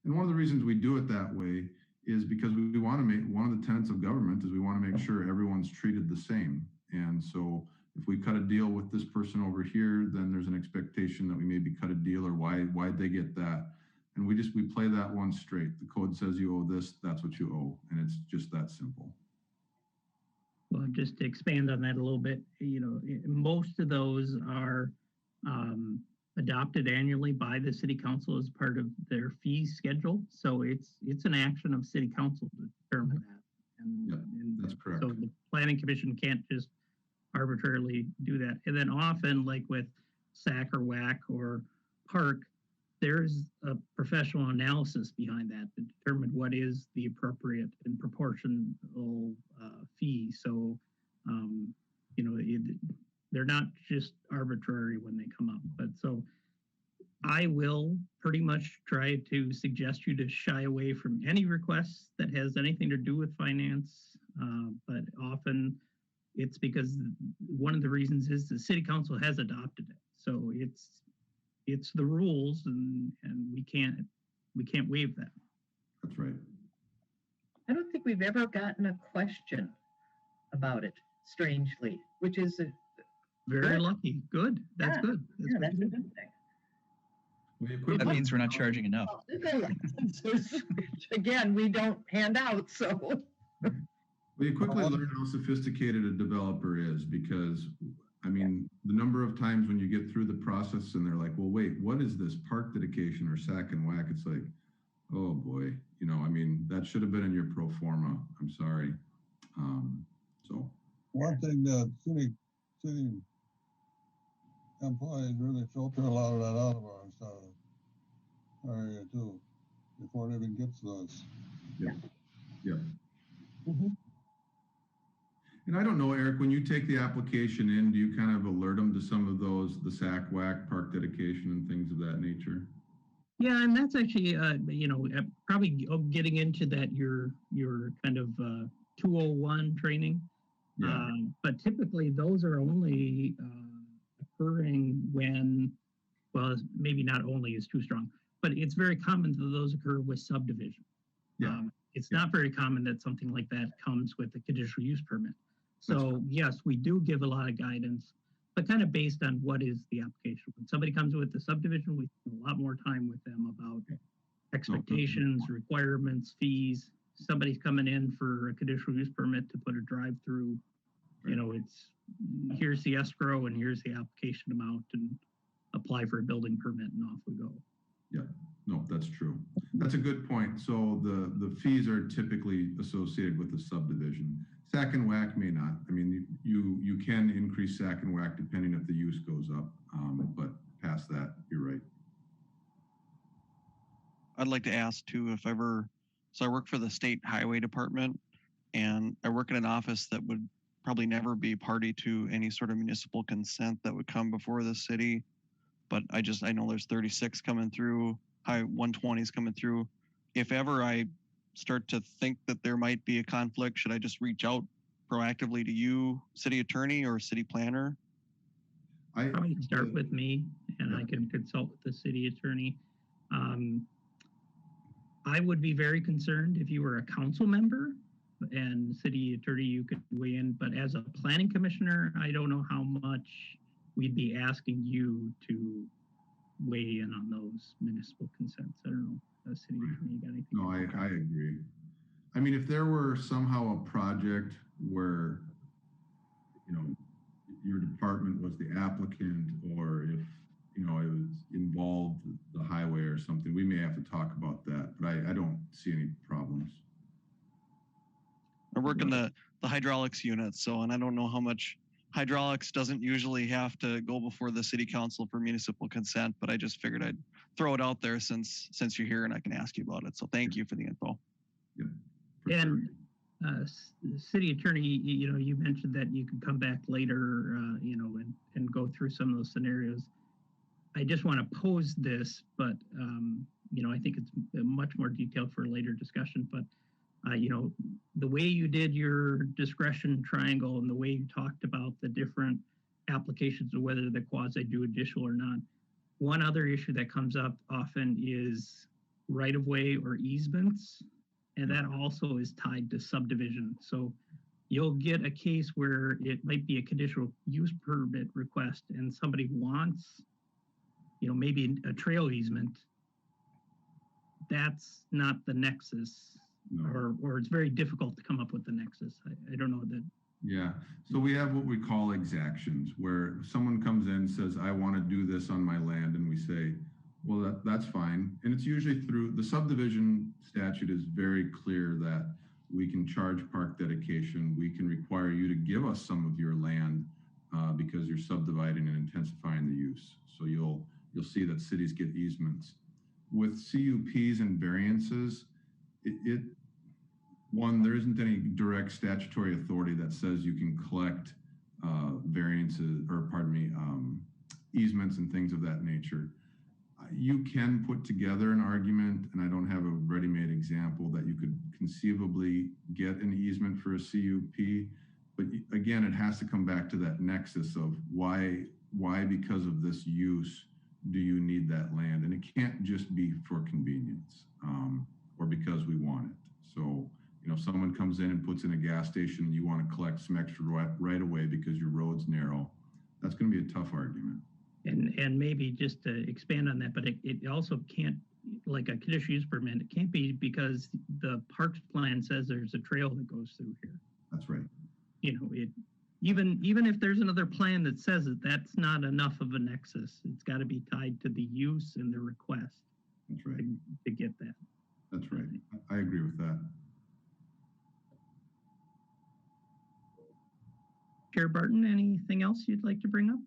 one of the reasons we do it that way is because we want to make, one of the tenets of government is we want to make sure everyone's treated the same. And so if we cut a deal with this person over here, then there's an expectation that we maybe cut a deal, or why'd they get that? And we play that one straight. The code says you owe this, that's what you owe. And it's just that simple. Well, just to expand on that a little bit, most of those are adopted annually by the city council as part of their fee schedule. So it's an action of city council to determine that. And that's correct. So the planning commission can't just arbitrarily do that. And then often, like with SAC or WAC or park, there's a professional analysis behind that to determine what is the appropriate and proportional fee. So, they're not just arbitrary when they come up. But so I will pretty much try to suggest you to shy away from any requests that has anything to do with finance. But often it's because one of the reasons is the city council has adopted it. So it's the rules, and we can't waive that. That's right. I don't think we've ever gotten a question about it, strangely, which is Very lucky. Good. That's good. That's a good thing. That means we're not charging enough. Again, we don't hand out, so. Well, you quickly learn how sophisticated a developer is, because the number of times when you get through the process and they're like, well, wait, what is this park dedication or SAC and WAC? It's like, Oh boy, you know, I mean, that should have been in your pro forma. I'm sorry. So, One thing that city employees really filter a lot of that out of our area too, before it even gets to us. yeah. Mhm. And I don't know, Eric, when you take the application in, do you kind of alert them to some of those, the SAC, WAC, park dedication and things of that nature? Yeah, and that's actually, probably getting into that your kind of 201 training. Yeah, But typically those are only occurring when, well, maybe not only is too strong, but it's very common that those occur with subdivision. yeah, It's yeah. not very common that something like that comes with a conditional use permit. That's So yes, we do give a lot of guidance, but kind of based on what is the application. When somebody comes with the subdivision, we spend a lot more time with them about expectations, requirements, fees. Somebody's coming in for a conditional use permit to put a drive-through. You know, it's here's the escrow and here's the application amount and apply for a building permit and off we go. Yeah, no, that's true. That's a good point. So the fees are typically associated with the subdivision. SAC and WAC may not. I mean, you can increase SAC and WAC depending if the use goes up, but past that, you're right. I'd like to ask too, if ever, so I work for the state highway department and I work in an office that would probably never be party to any sort of municipal consent that would come before the city. But I know there's 36 coming through, high 120s coming through. If ever I start to think that there might be a conflict, should I just reach out proactively to you, city attorney or city planner? Probably start with me and I can consult with the city attorney. I would be very concerned if you were a council member and city attorney, you could weigh in, but as a planning commissioner, I don't know how much we'd be asking you to weigh in on those municipal consents. I don't know, city attorney, you got anything? No, I agree. I mean, if there were somehow a project where, you know, your department was the applicant, or if, you know, it was involved the highway or something, we may have to talk about that, but I don't see any problems. I work in the hydraulics unit, so, and I don't know how much hydraulics doesn't usually have to go before the city council for municipal consent, but I just figured I'd throw it out there since you're here and I can ask you about it. So thank you for the info. Yeah. And city attorney, you mentioned that you could come back later, and go through some of those scenarios. I just want to pose this, but, I think it's much more detailed for a later discussion, but the way you did your discretion triangle and the way you talked about the different applications of whether they're quasi-judicial or not. One other issue that comes up often is right-of-way or easements, and that also is tied to subdivision. So you'll get a case where it might be a conditional use permit request and somebody wants, maybe a trail easement. That's not the nexus. No. Or it's very difficult to come up with the nexus. I don't know that. Yeah, so we have what we call exactions, where someone comes in and says, I want to do this on my land, and we say, well, that's fine. And it's usually through the subdivision statute is very clear that we can charge park dedication. We can require you to give us some of your land because you're subdividing and intensifying the use. So you'll see that cities get easements. With CUPs and variances, there isn't any direct statutory authority that says you can collect variances, or easements and things of that nature. You can put together an argument, and I don't have a ready-made example that you could conceivably get an easement for a CUP, but again, it has to come back to that nexus of why because of this use do you need that land, and it can't just be for convenience or because we want it. So, if someone comes in and puts in a gas station and you want to collect some extra right away because your road's narrow, that's going to be a tough argument. And maybe just to expand on that, but it also can't, like a conditional use permit, it can't be because the parks plan says there's a trail that goes through here. That's right. Even if there's another plan that says it, that's not enough of a nexus. It's got to be tied to the use and the request. That's right. To get that. Chair Barton, anything else you'd like to bring up?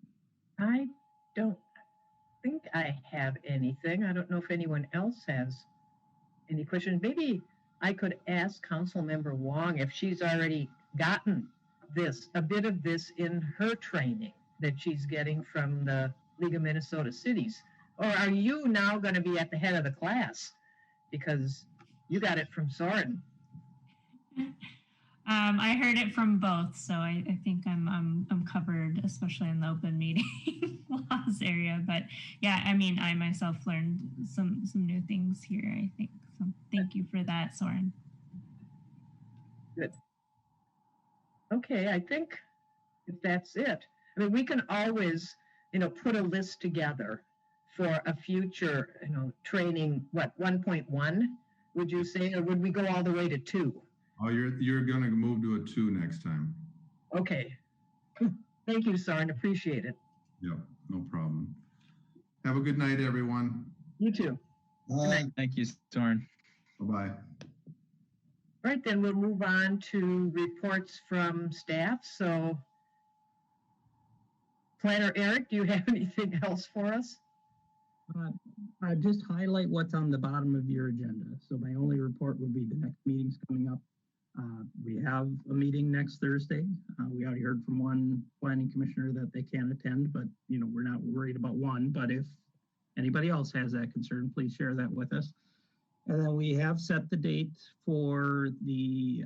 I don't think I have anything. I don't know if anyone else has any questions. Maybe I could ask Councilmember Wong if she's already gotten a bit of this in her training that she's getting from the League of Minnesota Cities. Or are you now going to be at the head of the class because you got it from Soren? I heard it from both, so I think I'm covered, especially in the open meeting laws area. But yeah, I mean, I myself learned some new things here, I think. So thank you for that, Soren. Good. Okay, I think if that's it. I mean, we can always, put a list together for a future, training, 1.1, would you say, or would we go all the way to 2? Oh, you're gonna move to a 2 next time. Okay. Thank you, Soren. Appreciate it. Yep, no problem. Have a good night, everyone. You too. Thank you, Soren. Bye-bye. All right, then we'll move on to reports from staff. So, Planner Eric, do you have anything else for us? Just highlight what's on the bottom of your agenda. So my only report would be the next meeting's coming up. We have a meeting next Thursday. We already heard from one planning commissioner that they can't attend, but we're not worried about one. But if anybody else has that concern, please share that with us. And then we have set the date for the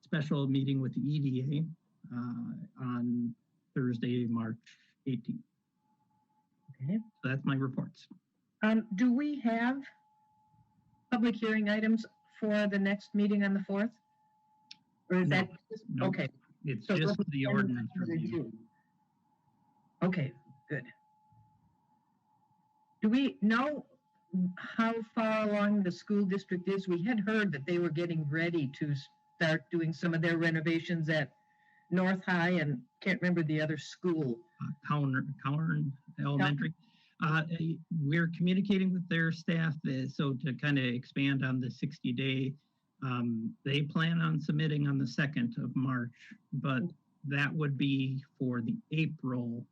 special meeting with the EDA on Thursday, March 18th. Okay. So that's my reports. Do we have public hearing items for the next meeting on the 4th? Or is that just, No. okay? It's So just we'll- the ordinance review. Okay, good. Do we know how far along the school district is? We had heard that they were getting ready to start doing some of their renovations at North High and can't remember the other school. Cowern Elementary. We're communicating with their staff. So to kind of expand on the 60-day, they plan on submitting on the 2nd of March, but that would be for the April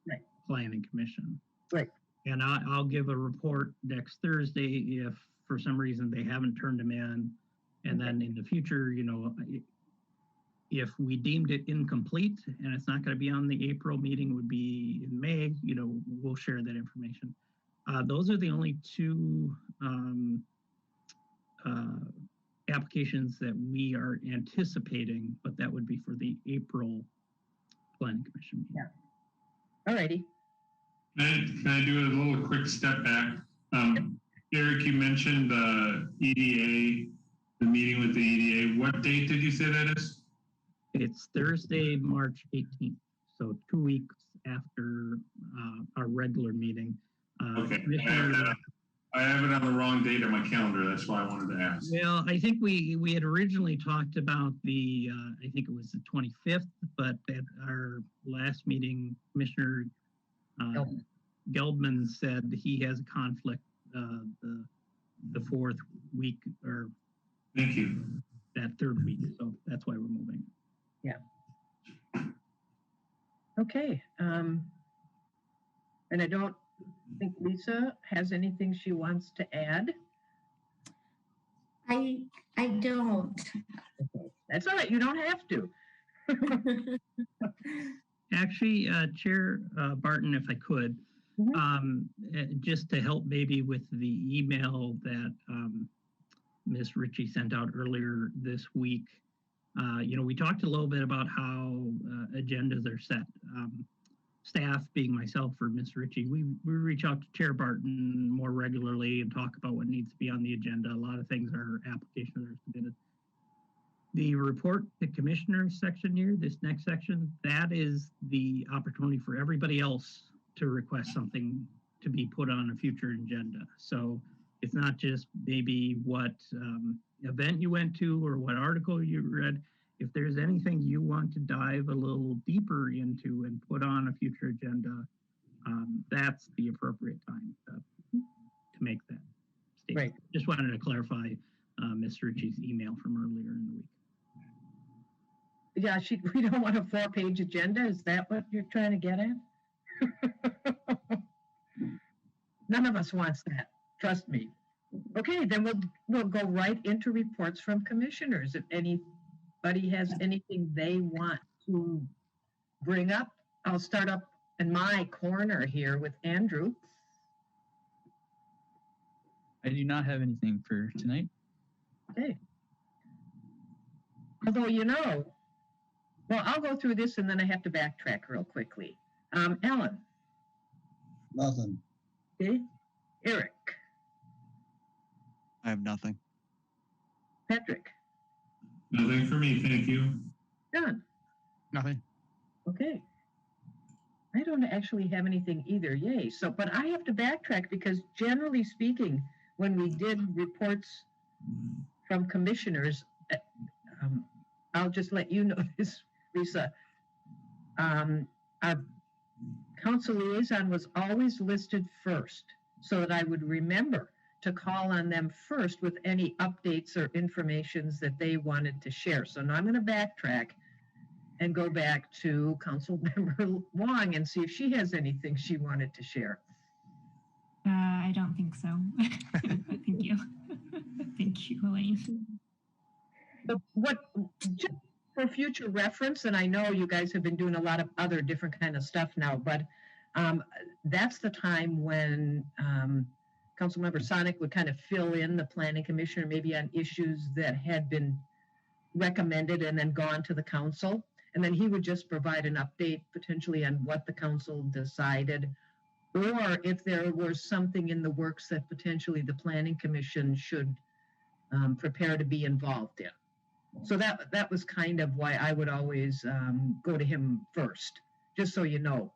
Planning Commission. Right. And I'll give a report next Thursday if for some reason they haven't turned them in. And then in the future, if we deemed it incomplete and it's not going to be on the April meeting, would be in May, we'll share that information. Those are the only 2 applications that we are anticipating, but that would be for the April Planning Commission meeting. All righty. Can I do a little quick step back? Eric, you mentioned the EDA, the meeting with the EDA. What date did you say that is? It's Thursday, March 18th. So 2 weeks after our regular meeting. Okay. I have it on the wrong date on my calendar. That's why I wanted to ask. Well, I think we had originally talked about the, I think it was the 25th, but at our last meeting, Commissioner Gelbman said he has a conflict the 4th week or Thank you. that 3rd week. So that's why we're moving. Yeah. Okay. And I don't think Lisa has anything she wants to add. I don't. That's all right. You don't have to. Actually, Chair Barton, if I could, just to help maybe with the email that Ms. Ritchie sent out earlier this week, we talked a little bit about how agendas are set. Staff, being myself or Ms. Ritchie, we reach out to Chair Barton more regularly and talk about what needs to be on the agenda. A lot of things are applications that are submitted. The report to commissioners section here, this next section, that is the opportunity for everybody else to request something to be put on a future agenda. So it's not just maybe what event you went to or what article you read. If there's anything you want to dive a little deeper into and put on a future agenda, that's the appropriate time to make that statement. Right. Just wanted to clarify Ms. Ritchie's email from earlier in the week. Yeah, we don't want a 4-page agenda. Is that what you're trying to get at? None of us wants that. Trust me. Okay, then we'll go right into reports from commissioners. If anybody has anything they want to bring up, I'll start up in my corner here with Andrew. I do not have anything for tonight. Okay. Although, well, I'll go through this and then I have to backtrack real quickly. Alan. Nothing. Okay. Eric. I have nothing. Patrick. Nothing for me, thank you. John. Nothing. Okay. I don't actually have anything either. Yay. So, but I have to backtrack because generally speaking, when we did reports from commissioners, I'll just let you know this, Lisa. Our council liaison was always listed first so that I would remember to call on them first with any updates or informations that they wanted to share. So now I'm going to backtrack and go back to Councilmember Wong and see if she has anything she wanted to share. I don't think so. Thank you. Thank you, Elaine. But just for future reference, and I know you guys have been doing a lot of other different kind of stuff now, but that's the time when Councilmember Sonic would kind of fill in the planning commissioner maybe on issues that had been recommended and then gone to the council. And then he would just provide an update potentially on what the council decided, or if there was something in the works that potentially the planning commission should prepare to be involved in. So that was kind of why I would always go to him first, just so you know.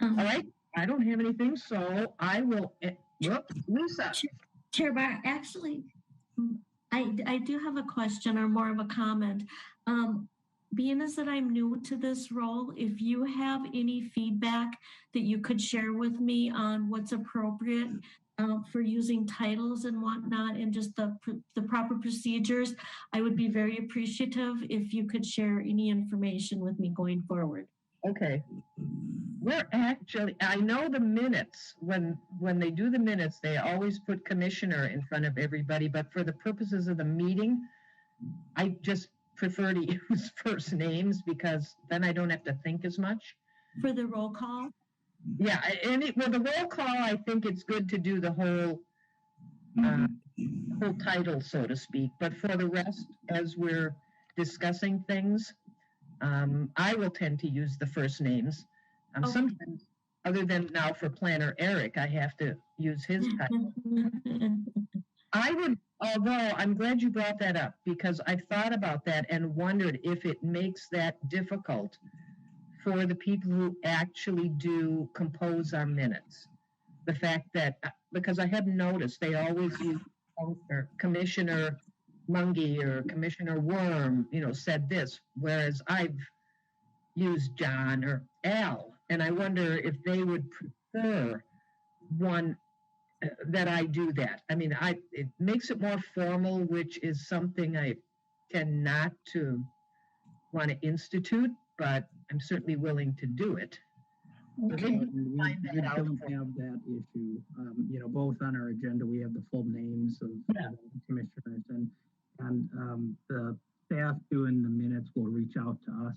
All right, I don't have anything, so I will, Lisa. Chair Bar, actually, I do have a question or more of a comment. Being as that I'm new to this role, if you have any feedback that you could share with me on what's appropriate for using titles and whatnot and just the proper procedures, I would be very appreciative if you could share any information with me going forward. Okay. We're actually, I know the minutes, when they do the minutes, they always put commissioner in front of everybody, but for the purposes of the meeting, I just prefer to use first names because then I don't have to think as much. For the roll call? Yeah, and with the roll call, I think it's good to do the whole title, so to speak. But for the rest, as we're discussing things, I will tend to use the first names. Okay. Sometimes, other than now for Planner Eric, I have to use his title. I would, although I'm glad you brought that up because I've thought about that and wondered if it makes that difficult for the people who actually do compose our minutes. The fact that, because I have noticed they always use Commissioner Mungie or Commissioner Worm, said this, whereas I've used John or Al, and I wonder if they would prefer one that I do that. I mean, it makes it more formal, which is something I tend not to want to institute, but I'm certainly willing to do it. Okay. We don't have that issue. Both on our agenda, we have the full names of the commissioners, and the staff doing the minutes will reach out to us,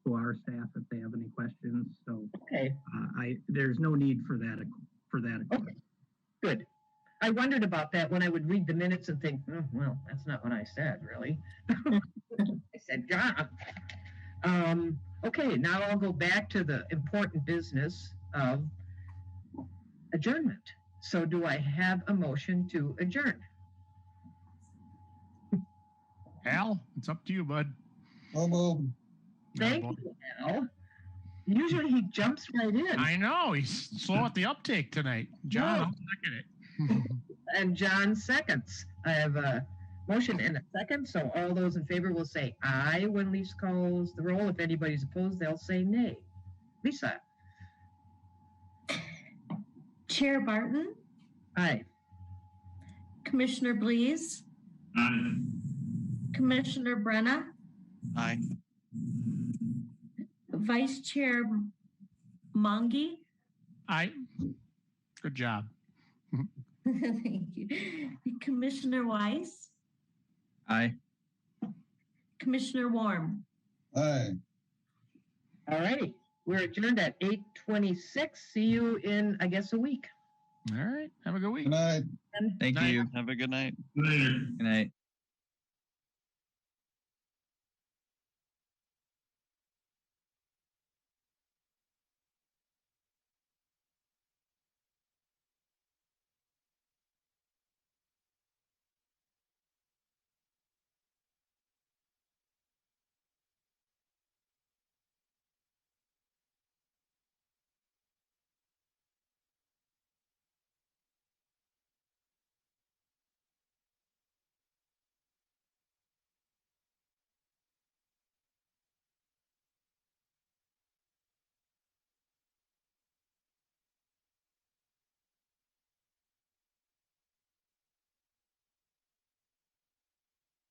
to our staff, if they have any questions. So Okay. There's no need for that. Okay. Good. I wondered about that when I would read the minutes and think, oh, well, that's not what I said, really. I said, John. Okay, now I'll go back to the important business of adjournment. So do I have a motion to adjourn? Al, it's up to you, bud. Thank you, Al. Usually he jumps right in. I know, he's slow at the uptake tonight. John, I'll second it. And John seconds. I have a motion and a second, so all those in favor will say aye when Lisa calls the roll. If anybody's opposed, they'll say nay. Lisa? Chair Barton, Aye. Commissioner Blees, Aye. Commissioner Brenna, Aye. Vice Chair Mongi. Good job. Thank you. Commissioner Weiss, Aye. Commissioner Warm. Aye. All righty. We're adjourned at 8:26. See you in, I guess, a week. All right. Have a good week. Good night. Thank Night. you. Have a good night. Later. Good night.